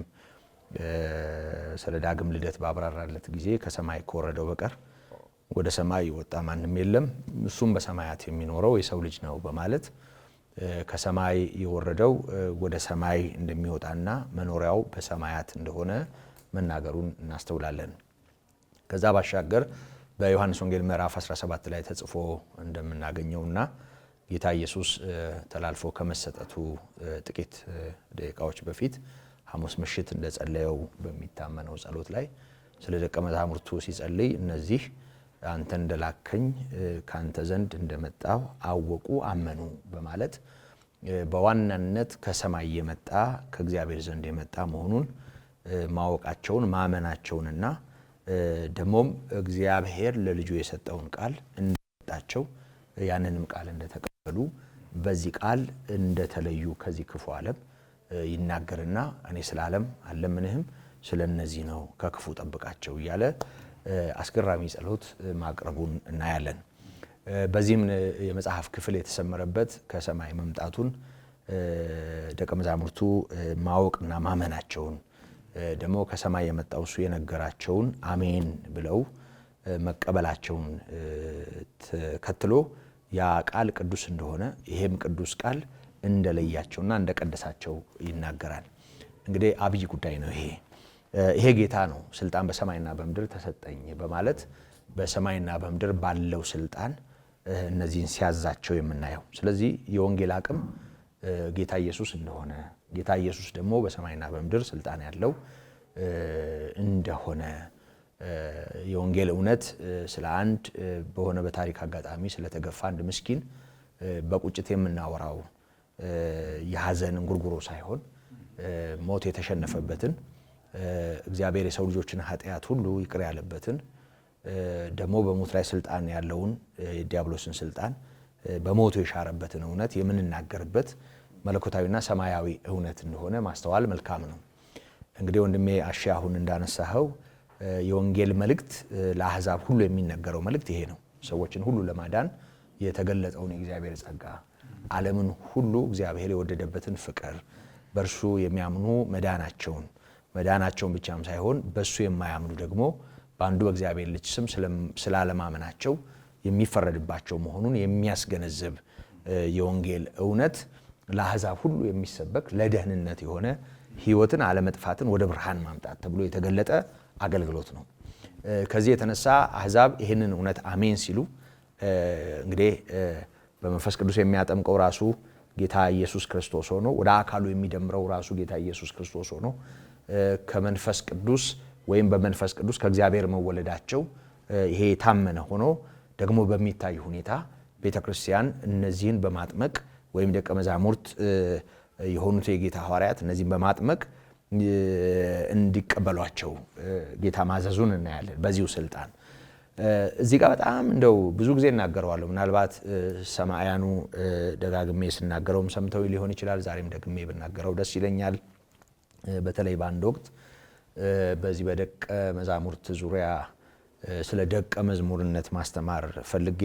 ስለ ዳግም ልደት ባብራራለት ጊዜ ከሰማይ ከወረደው በቀር ወደ ሰማይ የወጣ ማንም የለም፣ እሱም በሰማያት የሚኖረው የሰው ልጅ ነው በማለት ከሰማይ የወረደው ወደ ሰማይ እንደሚወጣና መኖሪያው በሰማያት እንደሆነ መናገሩን እናስተውላለን። ከዛ ባሻገር በዮሐንስ ወንጌል ምዕራፍ 17 ላይ ተጽፎ እንደምናገኘውና ጌታ ኢየሱስ ተላልፎ ከመሰጠቱ ጥቂት ደቂቃዎች በፊት ሐሙስ ምሽት እንደጸለየው በሚታመነው ጸሎት ላይ ስለ ደቀ መዛሙርቱ ሲጸልይ እነዚህ አንተ እንደላከኝ ካንተ ዘንድ እንደመጣው አወቁ፣ አመኑ በማለት በዋናነት ከሰማይ የመጣ ከእግዚአብሔር ዘንድ የመጣ መሆኑን ማወቃቸውን ማመናቸውንና ደሞም እግዚአብሔር ለልጁ የሰጠውን ቃል እንደሰጣቸው ያንንም ቃል እንደተቀበሉ በዚህ ቃል እንደተለዩ ከዚህ ክፉ ዓለም ይናገርና እኔ ስለ ዓለም አልለምንህም ስለነዚህ ነው ከክፉ ጠብቃቸው እያለ አስገራሚ ጸሎት ማቅረቡን እናያለን። በዚህም የመጽሐፍ ክፍል የተሰመረበት ከሰማይ መምጣቱን ደቀ መዛሙርቱ ማወቅና ማመናቸውን ደግሞ ከሰማይ የመጣው እሱ የነገራቸውን አሜን ብለው መቀበላቸውን ተከትሎ ያ ቃል ቅዱስ እንደሆነ ይሄም ቅዱስ ቃል እንደለያቸውና እንደቀደሳቸው ይናገራል። እንግዲህ አብይ ጉዳይ ነው ይሄ ጌታ ነው ስልጣን በሰማይና በምድር ተሰጠኝ በማለት በሰማይና በምድር ባለው ስልጣን እነዚህን ሲያዛቸው የምናየው። ስለዚህ የወንጌል አቅም ጌታ ኢየሱስ እንደሆነ ጌታ ኢየሱስ ደግሞ በሰማይና በምድር ስልጣን ያለው እንደሆነ የወንጌል እውነት ስለ አንድ በሆነ በታሪክ አጋጣሚ ስለተገፋ አንድ ምስኪን በቁጭት የምናወራው የሐዘን እንጉርጉሮ ሳይሆን ሞት የተሸነፈበትን እግዚአብሔር የሰው ልጆችን ኃጢአት ሁሉ ይቅር ያለበትን ደግሞ በሞት ላይ ስልጣን ያለውን የዲያብሎስን ስልጣን በሞቱ የሻረበትን እውነት የምንናገርበት መለኮታዊና ሰማያዊ እውነት እንደሆነ ማስተዋል መልካም ነው። እንግዲህ ወንድሜ አሺ አሁን እንዳነሳኸው የወንጌል መልእክት ለአሕዛብ ሁሉ የሚነገረው መልእክት ይሄ ነው። ሰዎችን ሁሉ ለማዳን የተገለጠውን የእግዚአብሔር ጸጋ፣ ዓለምን ሁሉ እግዚአብሔር የወደደበትን ፍቅር፣ በእርሱ የሚያምኑ መዳናቸውን ብቻም ሳይሆን በእሱ የማያምኑ ደግሞ በአንዱ በእግዚአብሔር ልጅ ስም ስላለማመናቸው የሚፈረድባቸው መሆኑን የሚያስገነዝብ የወንጌል እውነት ለአሕዛብ ሁሉ የሚሰበክ ለደህንነት የሆነ ሕይወትን አለመጥፋትን ወደ ብርሃን ማምጣት ተብሎ የተገለጠ አገልግሎት ነው። ከዚህ የተነሳ አሕዛብ ይህንን እውነት አሜን ሲሉ እንግዲህ በመንፈስ ቅዱስ የሚያጠምቀው ራሱ ጌታ ኢየሱስ ክርስቶስ ሆኖ ወደ አካሉ የሚደምረው ራሱ ጌታ ኢየሱስ ክርስቶስ ሆኖ ከመንፈስ ቅዱስ ወይም በመንፈስ ቅዱስ ከእግዚአብሔር መወለዳቸው ይሄ የታመነ ሆኖ ደግሞ በሚታይ ሁኔታ ቤተክርስቲያን እነዚህን በማጥመቅ ወይም ደቀ መዛሙርት የሆኑት የጌታ ሐዋርያት እነዚህን በማጥመቅ እንዲቀበሏቸው ጌታ ማዘዙን እናያለን። በዚሁ ስልጣን እዚህ ጋር በጣም እንደው ብዙ ጊዜ እናገረዋለሁ። ምናልባት ሰማያኑ ደጋግሜ ስናገረውም ሰምተው ሊሆን ይችላል። ዛሬም ደግሜ ብናገረው ደስ ይለኛል። በተለይ በአንድ ወቅት በዚህ በደቀ መዛሙርት ዙሪያ ስለ ደቀ መዝሙርነት ማስተማር ፈልጌ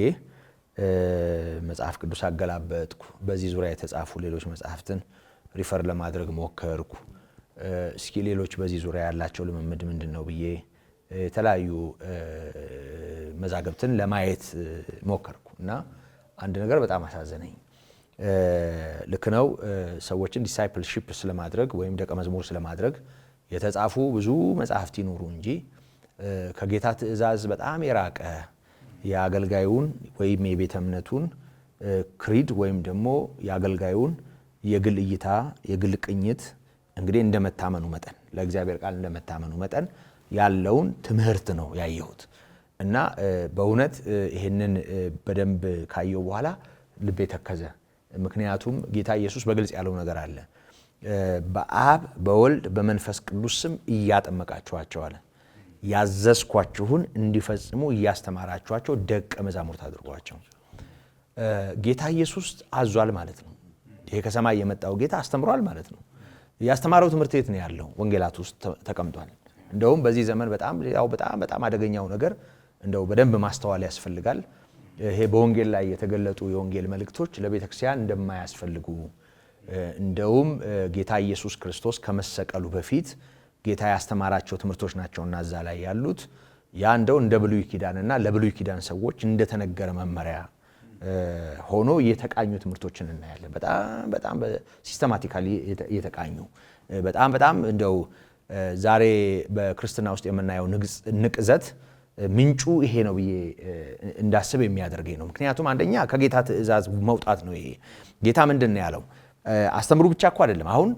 መጽሐፍ ቅዱስ አገላበጥኩ። በዚህ ዙሪያ የተጻፉ ሌሎች መጽሐፍትን ሪፈር ለማድረግ ሞከርኩ። እስኪ ሌሎች በዚህ ዙሪያ ያላቸው ልምምድ ምንድነው ብዬ የተለያዩ መዛግብትን ለማየት ሞከርኩ እና አንድ ነገር በጣም አሳዘነኝ። ልክ ነው፣ ሰዎችን ዲሳይፕልሺፕ ስለማድረግ ወይም ደቀ መዝሙር ስለማድረግ የተጻፉ ብዙ መጽሐፍት ይኖሩ እንጂ ከጌታ ትእዛዝ በጣም የራቀ የአገልጋዩን ወይም የቤተ እምነቱን ክሪድ ወይም ደግሞ የአገልጋዩን የግል እይታ የግል ቅኝት እንግዲህ እንደመታመኑ መጠን ለእግዚአብሔር ቃል እንደመታመኑ መጠን ያለውን ትምህርት ነው ያየሁት እና በእውነት ይሄንን በደንብ ካየው በኋላ ልቤ ተከዘ። ምክንያቱም ጌታ ኢየሱስ በግልጽ ያለው ነገር አለ። በአብ በወልድ በመንፈስ ቅዱስ ስም እያጠመቃችኋቸው አለ። ያዘዝኳችሁን እንዲፈጽሙ እያስተማራችኋቸው ደቀ መዛሙርት አድርጓቸው። ጌታ ኢየሱስ አዟል ማለት ነው። ይሄ ከሰማይ የመጣው ጌታ አስተምሯል ማለት ነው። ያስተማረው ትምህርት የት ነው ያለው? ወንጌላት ውስጥ ተቀምጧል። እንደውም በዚህ ዘመን በጣም አደገኛው ነገር እንደው በደንብ ማስተዋል ያስፈልጋል። ይሄ በወንጌል ላይ የተገለጡ የወንጌል መልእክቶች ለቤተክርስቲያን እንደማያስፈልጉ እንደውም ጌታ ኢየሱስ ክርስቶስ ከመሰቀሉ በፊት ጌታ ያስተማራቸው ትምህርቶች ናቸውና እዛ ላይ ያሉት ያ እንደው እንደ ብሉይ ኪዳንና ለብሉይ ኪዳን ሰዎች እንደተነገረ መመሪያ ሆኖ የተቃኙ ትምህርቶችን እናያለን። በጣም ሲስተማቲካሊ የተቃኙ በጣም እንደው ዛሬ በክርስትና ውስጥ የምናየው ንቅዘት ምንጩ ይሄ ነው ብዬ እንዳስብ የሚያደርገኝ ነው። ምክንያቱም አንደኛ ከጌታ ትእዛዝ መውጣት ነው። ይሄ ጌታ ምንድን ነው ያለው? አስተምሩ ብቻ እኮ አይደለም። አሁን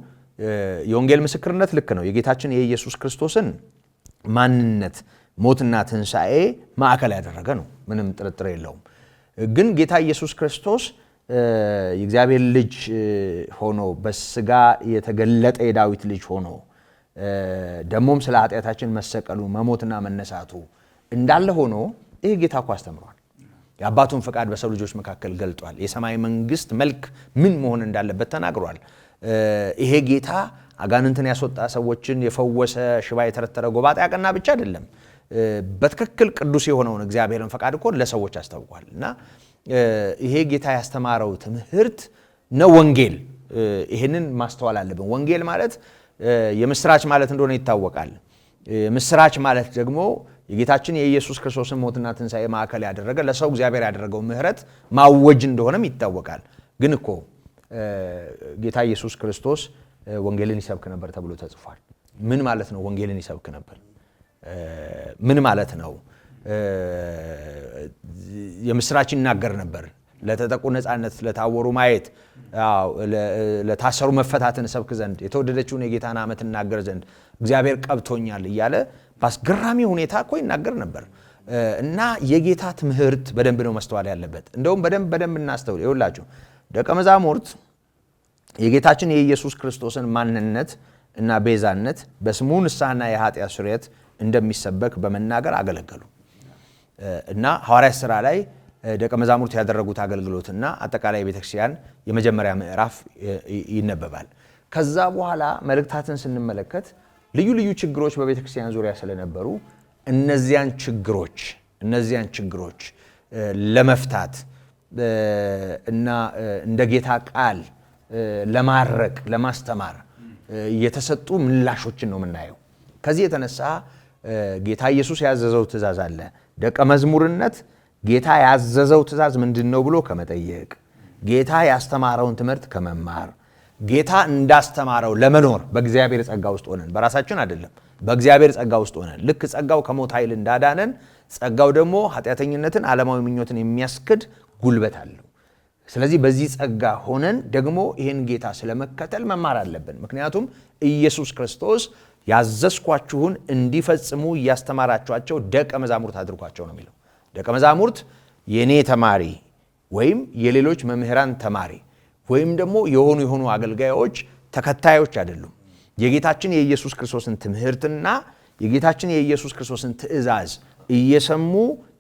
የወንጌል ምስክርነት ልክ ነው። የጌታችን የኢየሱስ ክርስቶስን ማንነት ሞትና ትንሣኤ ማዕከል ያደረገ ነው፣ ምንም ጥርጥር የለውም። ግን ጌታ ኢየሱስ ክርስቶስ የእግዚአብሔር ልጅ ሆኖ በስጋ የተገለጠ የዳዊት ልጅ ሆኖ ደሞም ስለ ኃጢአታችን መሰቀሉ መሞትና መነሳቱ እንዳለ ሆኖ ይህ ጌታ እኮ አስተምሯል። የአባቱን ፈቃድ በሰው ልጆች መካከል ገልጧል። የሰማይ መንግስት መልክ ምን መሆን እንዳለበት ተናግሯል። ይሄ ጌታ አጋንንትን ያስወጣ፣ ሰዎችን የፈወሰ፣ ሽባ የተረተረ፣ ጎባጣ ያቀና ብቻ አይደለም። በትክክል ቅዱስ የሆነውን እግዚአብሔርን ፈቃድ እኮ ለሰዎች አስታውቋል። እና ይሄ ጌታ ያስተማረው ትምህርት ነው ወንጌል። ይሄንን ማስተዋል አለብን። ወንጌል ማለት የምስራች ማለት እንደሆነ ይታወቃል። ምስራች ማለት ደግሞ የጌታችን የኢየሱስ ክርስቶስን ሞትና ትንሣኤ ማዕከል ያደረገ ለሰው እግዚአብሔር ያደረገው ምህረት ማወጅ እንደሆነም ይታወቃል። ግን እኮ ጌታ ኢየሱስ ክርስቶስ ወንጌልን ይሰብክ ነበር ተብሎ ተጽፏል። ምን ማለት ነው? ወንጌልን ይሰብክ ነበር ምን ማለት ነው? የምስራች ይናገር ነበር። ለተጠቁ ነፃነት፣ ለታወሩ ማየት፣ ለታሰሩ መፈታትን ሰብክ ዘንድ፣ የተወደደችውን የጌታን ዓመት እናገር ዘንድ እግዚአብሔር ቀብቶኛል እያለ በአስገራሚ ሁኔታ እኮ ይናገር ነበር። እና የጌታ ትምህርት በደንብ ነው መስተዋል ያለበት። እንደውም በደንብ እናስተውል። ይኸውላችሁ ደቀ መዛሙርት የጌታችን የኢየሱስ ክርስቶስን ማንነት እና ቤዛነት በስሙ ንስሐና የኃጢአት ስርየት እንደሚሰበክ በመናገር አገለገሉ። እና ሐዋርያት ሥራ ላይ ደቀ መዛሙርት ያደረጉት አገልግሎትና አጠቃላይ የቤተክርስቲያን የመጀመሪያ ምዕራፍ ይነበባል። ከዛ በኋላ መልእክታትን ስንመለከት ልዩ ልዩ ችግሮች በቤተክርስቲያን ዙሪያ ስለነበሩ እነዚያን ችግሮች ለመፍታት እና እንደ ጌታ ቃል ለማረቅ ለማስተማር የተሰጡ ምላሾችን ነው የምናየው። ከዚህ የተነሳ ጌታ ኢየሱስ ያዘዘው ትእዛዝ አለ። ደቀ መዝሙርነት ጌታ ያዘዘው ትእዛዝ ምንድነው ብሎ ከመጠየቅ፣ ጌታ ያስተማረውን ትምህርት ከመማር፣ ጌታ እንዳስተማረው ለመኖር በእግዚአብሔር ጸጋ ውስጥ ሆነን በራሳችን አይደለም፣ በእግዚአብሔር ጸጋ ውስጥ ሆነን ልክ ጸጋው ከሞት ኃይል እንዳዳነን ጸጋው ደግሞ ኃጢአተኝነትን ዓለማዊ ምኞትን የሚያስክድ ጉልበት አለው። ስለዚህ በዚህ ጸጋ ሆነን ደግሞ ይህን ጌታ ስለመከተል መማር አለብን። ምክንያቱም ኢየሱስ ክርስቶስ ያዘዝኳችሁን እንዲፈጽሙ እያስተማራችኋቸው ደቀ መዛሙርት አድርጓቸው ነው የሚለው። ደቀ መዛሙርት የኔ ተማሪ ወይም የሌሎች መምህራን ተማሪ ወይም ደግሞ የሆኑ አገልጋዮች ተከታዮች አይደሉም። የጌታችን የኢየሱስ ክርስቶስን ትምህርትና የጌታችን የኢየሱስ ክርስቶስን ትእዛዝ እየሰሙ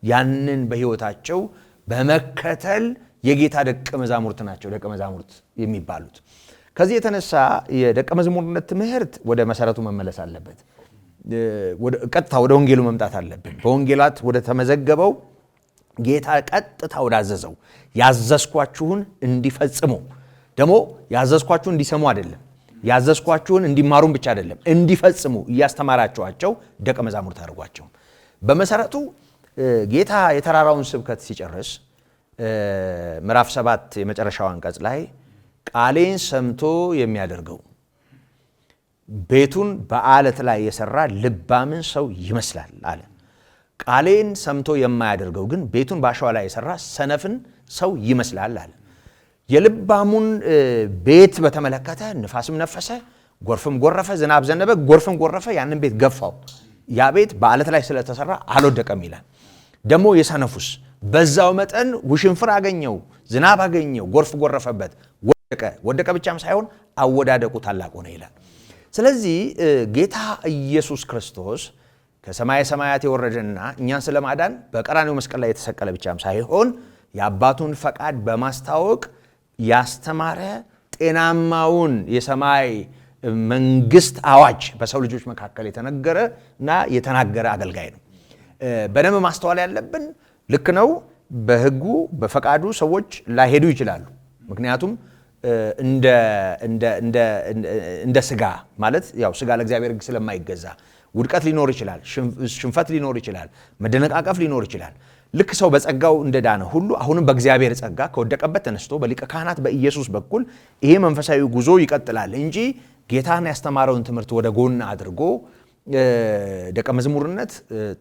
ያንን በሕይወታቸው በመከተል የጌታ ደቀ መዛሙርት ናቸው ደቀ መዛሙርት የሚባሉት። ከዚህ የተነሳ የደቀ መዝሙርነት ትምህርት ወደ መሰረቱ መመለስ አለበት። ቀጥታ ወደ ወንጌሉ መምጣት አለብን። በወንጌላት ወደ ተመዘገበው ጌታ ቀጥታ ወዳዘዘው ያዘዝኳችሁን እንዲፈጽሙ፣ ደግሞ ያዘዝኳችሁን እንዲሰሙ አይደለም፣ ያዘዝኳችሁን እንዲማሩን ብቻ አይደለም፣ እንዲፈጽሙ እያስተማራችኋቸው ደቀ መዛሙርት አድርጓቸው። በመሰረቱ ጌታ የተራራውን ስብከት ሲጨርስ ምዕራፍ 7 የመጨረሻው አንቀጽ ላይ ቃሌን ሰምቶ የሚያደርገው ቤቱን በአለት ላይ የሰራ ልባምን ሰው ይመስላል አለ። ቃሌን ሰምቶ የማያደርገው ግን ቤቱን በአሸዋ ላይ የሰራ ሰነፍን ሰው ይመስላል አለ። የልባሙን ቤት በተመለከተ ንፋስም ነፈሰ፣ ጎርፍም ጎረፈ፣ ዝናብ ዘነበ፣ ጎርፍም ጎረፈ፣ ያንን ቤት ገፋው። ያ ቤት በአለት ላይ ስለተሰራ አልወደቀም ይላል። ደግሞ የሰነፉስ በዛው መጠን ውሽንፍር አገኘው፣ ዝናብ አገኘው፣ ጎርፍ ጎረፈበት፣ ወደቀ ብቻም ሳይሆን አወዳደቁ ታላቅ ሆነ ይላል። ስለዚህ ጌታ ኢየሱስ ክርስቶስ ከሰማየ ሰማያት የወረደና እኛን ስለማዳን በቀራንዮ መስቀል ላይ የተሰቀለ ብቻም ሳይሆን የአባቱን ፈቃድ በማስታወቅ ያስተማረ ጤናማውን የሰማይ መንግስት አዋጅ በሰው ልጆች መካከል የተነገረ እና የተናገረ አገልጋይ ነው። በደንብ ማስተዋል ያለብን ልክ ነው። በሕጉ በፈቃዱ ሰዎች ላይሄዱ ይችላሉ። ምክንያቱም እንደ ስጋ ማለት ያው ስጋ ለእግዚአብሔር ሕግ ስለማይገዛ ውድቀት ሊኖር ይችላል፣ ሽንፈት ሊኖር ይችላል፣ መደነቃቀፍ ሊኖር ይችላል። ልክ ሰው በጸጋው እንደዳነ ሁሉ አሁንም በእግዚአብሔር ጸጋ ከወደቀበት ተነስቶ በሊቀ ካህናት በኢየሱስ በኩል ይሄ መንፈሳዊ ጉዞ ይቀጥላል እንጂ ጌታን ያስተማረውን ትምህርት ወደ ጎን አድርጎ ደቀ መዝሙርነት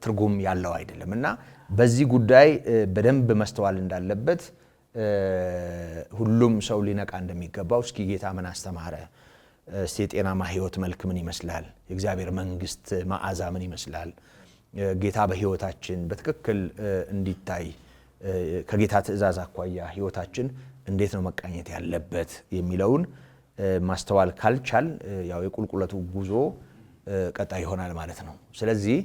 ትርጉም ያለው አይደለም እና በዚህ ጉዳይ በደንብ መስተዋል እንዳለበት ሁሉም ሰው ሊነቃ እንደሚገባው እስኪ ጌታ ምን አስተማረ? እስቲ የጤናማ ህይወት መልክ ምን ይመስላል? የእግዚአብሔር መንግስት መዓዛ ምን ይመስላል? ጌታ በህይወታችን በትክክል እንዲታይ ከጌታ ትእዛዝ አኳያ ህይወታችን እንዴት ነው መቃኘት ያለበት የሚለውን ማስተዋል ካልቻል ያው የቁልቁለቱ ጉዞ ቀጣይ ይሆናል ማለት ነው። ስለዚህ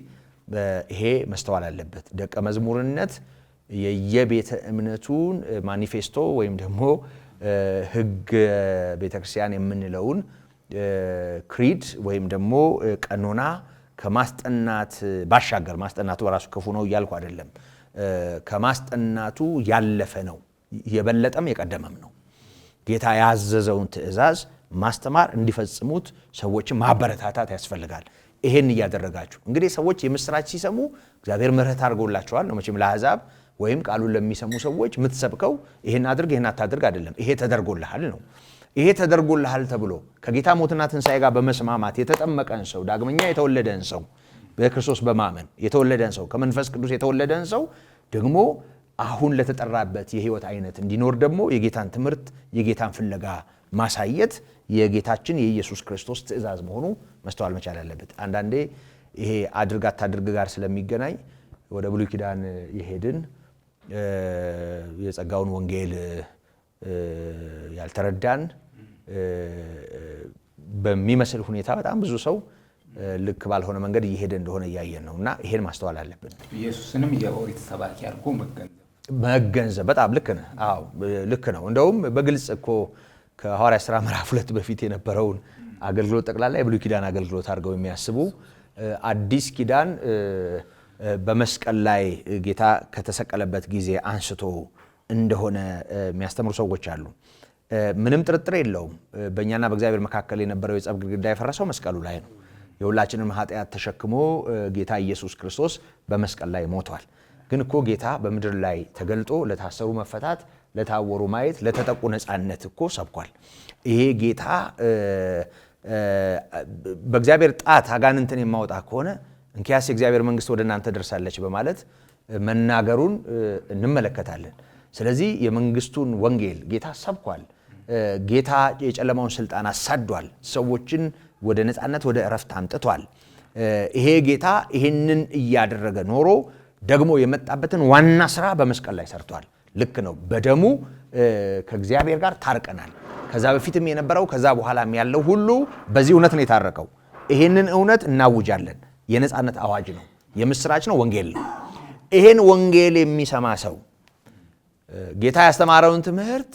ይሄ መስተዋል አለበት። ደቀ መዝሙርነት የየቤተ እምነቱን ማኒፌስቶ ወይም ደግሞ ህግ ቤተክርስቲያን የምንለውን ክሪድ ወይም ደግሞ ቀኖና ከማስጠናት ባሻገር ማስጠናቱ በራሱ ክፉ ነው እያልኩ አይደለም። ከማስጠናቱ ያለፈ ነው፣ የበለጠም የቀደመም ነው። ጌታ ያዘዘውን ትእዛዝ ማስተማር፣ እንዲፈጽሙት ሰዎችን ማበረታታት ያስፈልጋል። ይሄን እያደረጋችሁ እንግዲህ ሰዎች የምስራች ሲሰሙ እግዚአብሔር ምሕረት አድርጎላቸዋል ነው። መቼም ለአሕዛብ ወይም ቃሉን ለሚሰሙ ሰዎች የምትሰብከው ይሄን አድርግ ይሄን አታድርግ አይደለም። ይሄ ተደርጎልሃል ነው። ይሄ ተደርጎልሃል ተብሎ ከጌታ ሞትና ትንሣኤ ጋር በመስማማት የተጠመቀን ሰው ዳግመኛ የተወለደን ሰው በክርስቶስ በማመን የተወለደን ሰው ከመንፈስ ቅዱስ የተወለደን ሰው ደግሞ አሁን ለተጠራበት የህይወት አይነት እንዲኖር ደግሞ የጌታን ትምህርት የጌታን ፍለጋ ማሳየት የጌታችን የኢየሱስ ክርስቶስ ትእዛዝ መሆኑ መስተዋል መቻል አለበት። አንዳንዴ ይሄ አድርግ አታድርግ ጋር ስለሚገናኝ ወደ ብሉይ ኪዳን የሄድን የጸጋውን ወንጌል ያልተረዳን በሚመስል ሁኔታ በጣም ብዙ ሰው ልክ ባልሆነ መንገድ እየሄደ እንደሆነ እያየን ነው እና ይሄን ማስተዋል አለብን። ኢየሱስንም የኦሪት ሰባኪ አድርጎ መገንዘብ በጣም ልክ ነው። አዎ ልክ ነው። እንደውም በግልጽ እኮ ከሐዋርያት ሥራ ምዕራፍ 2 በፊት የነበረውን አገልግሎት ጠቅላላ የብሉይ ኪዳን አገልግሎት አድርገው የሚያስቡ አዲስ ኪዳን በመስቀል ላይ ጌታ ከተሰቀለበት ጊዜ አንስቶ እንደሆነ የሚያስተምሩ ሰዎች አሉ። ምንም ጥርጥር የለውም። በእኛና በእግዚአብሔር መካከል የነበረው የጸብ ግድግዳ የፈረሰው መስቀሉ ላይ ነው። የሁላችንም ኃጢአት ተሸክሞ ጌታ ኢየሱስ ክርስቶስ በመስቀል ላይ ሞቷል። ግን እኮ ጌታ በምድር ላይ ተገልጦ ለታሰሩ መፈታት፣ ለታወሩ ማየት፣ ለተጠቁ ነፃነት እኮ ሰብኳል። ይሄ ጌታ በእግዚአብሔር ጣት አጋንንትን የማወጣ ከሆነ እንኪያስ የእግዚአብሔር መንግስት ወደ እናንተ ደርሳለች በማለት መናገሩን እንመለከታለን። ስለዚህ የመንግስቱን ወንጌል ጌታ ሰብኳል። ጌታ የጨለማውን ስልጣን አሳዷል። ሰዎችን ወደ ነፃነት ወደ እረፍት አምጥቷል። ይሄ ጌታ ይሄንን እያደረገ ኖሮ ደግሞ የመጣበትን ዋና ስራ በመስቀል ላይ ሰርቷል። ልክ ነው። በደሙ ከእግዚአብሔር ጋር ታርቀናል። ከዛ በፊትም የነበረው ከዛ በኋላም ያለው ሁሉ በዚህ እውነት ነው የታረቀው። ይሄንን እውነት እናውጃለን። የነፃነት አዋጅ ነው፣ የምስራች ነው፣ ወንጌል ነው። ይሄን ወንጌል የሚሰማ ሰው ጌታ ያስተማረውን ትምህርት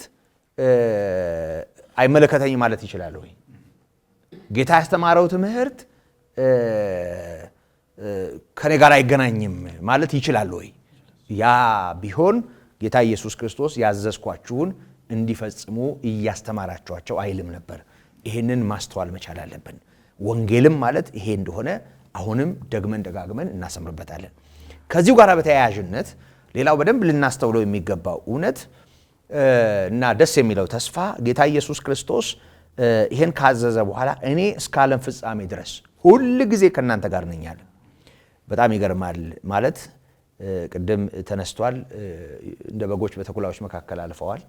አይመለከተኝም ማለት ይችላል ወይ? ጌታ ያስተማረው ትምህርት ከኔ ጋር አይገናኝም ማለት ይችላል ወይ? ያ ቢሆን ጌታ ኢየሱስ ክርስቶስ ያዘዝኳችሁን እንዲፈጽሙ እያስተማራችኋቸው አይልም ነበር። ይሄንን ማስተዋል መቻል አለብን። ወንጌልም ማለት ይሄ እንደሆነ አሁንም ደግመን ደጋግመን እናሰምርበታለን። ከዚሁ ጋር በተያያዥነት ሌላው በደንብ ልናስተውለው የሚገባው እውነት እና ደስ የሚለው ተስፋ ጌታ ኢየሱስ ክርስቶስ ይሄን ካዘዘ በኋላ እኔ እስከ ዓለም ፍጻሜ ድረስ ሁል ጊዜ ከእናንተ ጋር ነኝ አለ። በጣም ይገርማል። ማለት ቅድም ተነስቷል፣ እንደ በጎች በተኩላዎች መካከል አልፈዋል።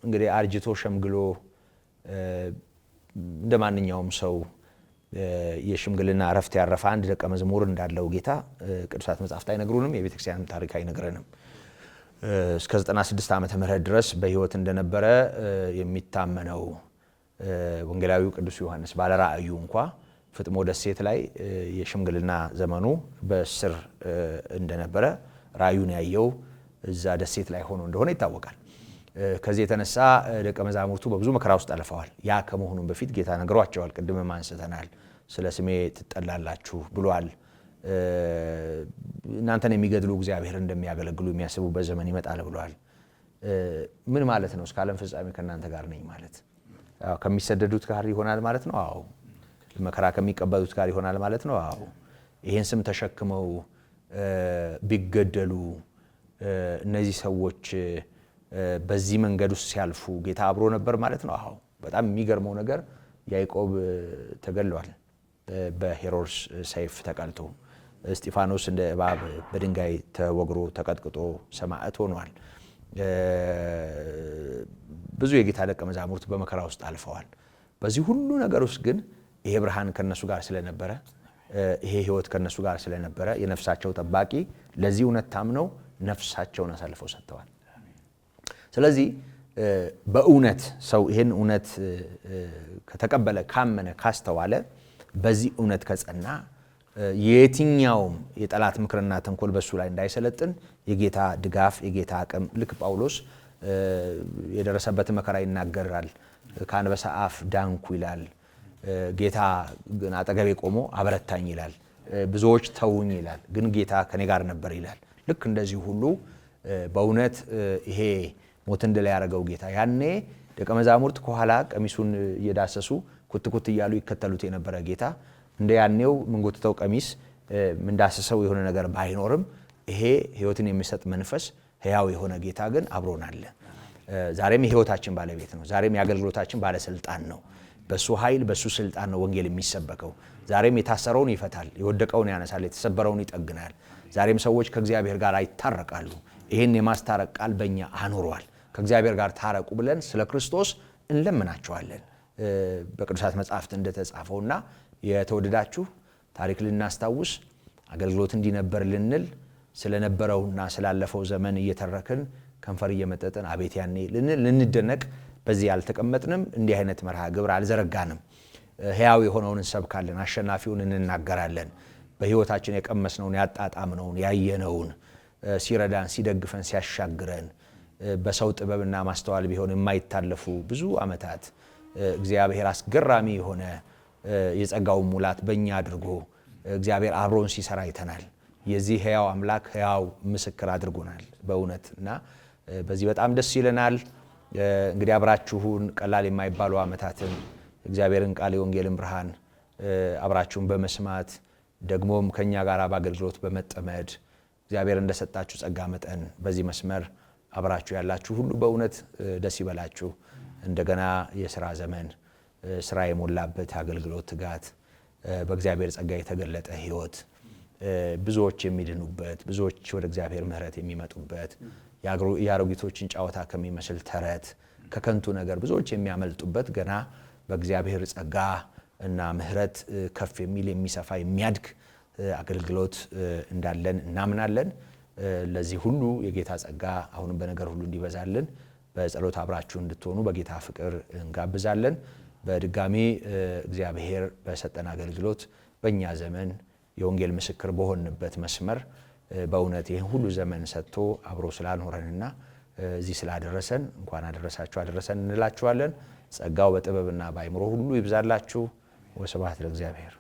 እንግዲህ አርጅቶ ሸምግሎ እንደ ማንኛውም ሰው የሽምግልና እረፍት ያረፈ አንድ ደቀ መዝሙር እንዳለው ጌታ ቅዱሳት መጻሕፍት አይነግሩንም፣ የቤተ ክርስቲያን ታሪክ አይነግረንም። እስከ 96 ዓመተ ምህረት ድረስ በሕይወት እንደነበረ የሚታመነው ወንጌላዊው ቅዱስ ዮሐንስ ባለ ራእዩ እንኳ ፍጥሞ ደሴት ላይ የሽምግልና ዘመኑ በስር እንደነበረ ራእዩን ያየው እዛ ደሴት ላይ ሆኖ እንደሆነ ይታወቃል። ከዚህ የተነሳ ደቀ መዛሙርቱ በብዙ መከራ ውስጥ አልፈዋል። ያ ከመሆኑም በፊት ጌታ ነግሯቸዋል። ቅድምም አንስተናል። ስለ ስሜ ትጠላላችሁ ብሏል። እናንተን የሚገድሉ እግዚአብሔር እንደሚያገለግሉ የሚያስቡበት ዘመን ይመጣል ብሏል። ምን ማለት ነው? እስከ ዓለም ፍጻሜ ከእናንተ ጋር ነኝ ማለት ከሚሰደዱት ጋር ይሆናል ማለት ነው። አዎ። መከራ ከሚቀበሉት ጋር ይሆናል ማለት ነው። አዎ። ይሄን ስም ተሸክመው ቢገደሉ እነዚህ ሰዎች በዚህ መንገድ ውስጥ ሲያልፉ ጌታ አብሮ ነበር ማለት ነው። አዎ። በጣም የሚገርመው ነገር ያዕቆብ ተገድሏል፣ በሄሮድስ ሰይፍ ተቀልቶ። እስጢፋኖስ እንደ እባብ በድንጋይ ተወግሮ ተቀጥቅጦ ሰማዕት ሆኗል። ብዙ የጌታ ደቀ መዛሙርት በመከራ ውስጥ አልፈዋል። በዚህ ሁሉ ነገር ውስጥ ግን ይሄ ብርሃን ከነሱ ጋር ስለነበረ፣ ይሄ ሕይወት ከነሱ ጋር ስለነበረ የነፍሳቸው ጠባቂ ለዚህ እውነት ታምነው ነፍሳቸውን አሳልፈው ሰጥተዋል። ስለዚህ በእውነት ሰው ይሄን እውነት ከተቀበለ፣ ካመነ፣ ካስተዋለ፣ በዚህ እውነት ከጸና የትኛውም የጠላት ምክርና ተንኮል በሱ ላይ እንዳይሰለጥን የጌታ ድጋፍ፣ የጌታ አቅም፣ ልክ ጳውሎስ የደረሰበትን መከራ ይናገራል። ከአንበሳ አፍ ዳንኩ ይላል። ጌታ ግን አጠገቤ ቆሞ አበረታኝ ይላል። ብዙዎች ተውኝ ይላል፣ ግን ጌታ ከኔ ጋር ነበር ይላል። ልክ እንደዚህ ሁሉ በእውነት ይሄ ሞትን ድል ያደረገው ጌታ ያኔ ደቀ መዛሙርት ከኋላ ቀሚሱን እየዳሰሱ ኩትኩት እያሉ ይከተሉት የነበረ ጌታ እንደ ያኔው ምንጎትተው ቀሚስ ምንዳሰሰው የሆነ ነገር ባይኖርም ይሄ ሕይወትን የሚሰጥ መንፈስ ሕያው የሆነ ጌታ ግን አብሮን አለ። ዛሬም የሕይወታችን ባለቤት ነው። ዛሬም የአገልግሎታችን ባለስልጣን ነው። በሱ ኃይል፣ በሱ ስልጣን ነው ወንጌል የሚሰበከው። ዛሬም የታሰረውን ይፈታል፣ የወደቀውን ያነሳል፣ የተሰበረውን ይጠግናል። ዛሬም ሰዎች ከእግዚአብሔር ጋር ይታረቃሉ። ይህን የማስታረቅ ቃል በእኛ አኑሯል። ከእግዚአብሔር ጋር ታረቁ ብለን ስለ ክርስቶስ እንለምናቸዋለን። በቅዱሳት መጻሕፍት እንደተጻፈውና የተወደዳችሁ ታሪክ ልናስታውስ፣ አገልግሎት እንዲነበር ልንል፣ ስለነበረውና ስላለፈው ዘመን እየተረክን ከንፈር እየመጠጥን አቤት ያኔ ልንል ልንደነቅ በዚህ ያልተቀመጥንም። እንዲህ አይነት መርሃ ግብር አልዘረጋንም። ሕያው የሆነውን እንሰብካለን፣ አሸናፊውን እንናገራለን። በሕይወታችን የቀመስነውን፣ ያጣጣምነውን፣ ያየነውን ሲረዳን፣ ሲደግፈን፣ ሲያሻግረን በሰው ጥበብና ማስተዋል ቢሆን የማይታለፉ ብዙ ዓመታት እግዚአብሔር አስገራሚ የሆነ የጸጋውን ሙላት በእኛ አድርጎ እግዚአብሔር አብሮን ሲሰራ አይተናል። የዚህ ሕያው አምላክ ሕያው ምስክር አድርጎናል በእውነት እና በዚህ በጣም ደስ ይለናል። እንግዲህ አብራችሁን ቀላል የማይባሉ ዓመታትን እግዚአብሔርን ቃል የወንጌልን ብርሃን አብራችሁን በመስማት ደግሞም ከኛ ጋር በአገልግሎት በመጠመድ እግዚአብሔር እንደሰጣችሁ ጸጋ መጠን በዚህ መስመር አብራችሁ ያላችሁ ሁሉ በእውነት ደስ ይበላችሁ። እንደገና የሥራ ዘመን ስራ የሞላበት አገልግሎት ትጋት፣ በእግዚአብሔር ጸጋ የተገለጠ ሕይወት፣ ብዙዎች የሚድኑበት፣ ብዙዎች ወደ እግዚአብሔር ምሕረት የሚመጡበት፣ የአሮጊቶችን ጨዋታ ከሚመስል ተረት፣ ከከንቱ ነገር ብዙዎች የሚያመልጡበት ገና በእግዚአብሔር ጸጋ እና ምሕረት ከፍ የሚል የሚሰፋ የሚያድግ አገልግሎት እንዳለን እናምናለን። ለዚህ ሁሉ የጌታ ጸጋ አሁንም በነገር ሁሉ እንዲበዛልን በጸሎት አብራችሁ እንድትሆኑ በጌታ ፍቅር እንጋብዛለን። በድጋሚ እግዚአብሔር በሰጠን አገልግሎት በእኛ ዘመን የወንጌል ምስክር በሆንበት መስመር በእውነት ይህን ሁሉ ዘመን ሰጥቶ አብሮ ስላኖረንና እዚህ ስላደረሰን እንኳን አደረሳችሁ አደረሰን እንላችኋለን። ጸጋው በጥበብና በአእምሮ ሁሉ ይብዛላችሁ። ወስብሐት ለእግዚአብሔር።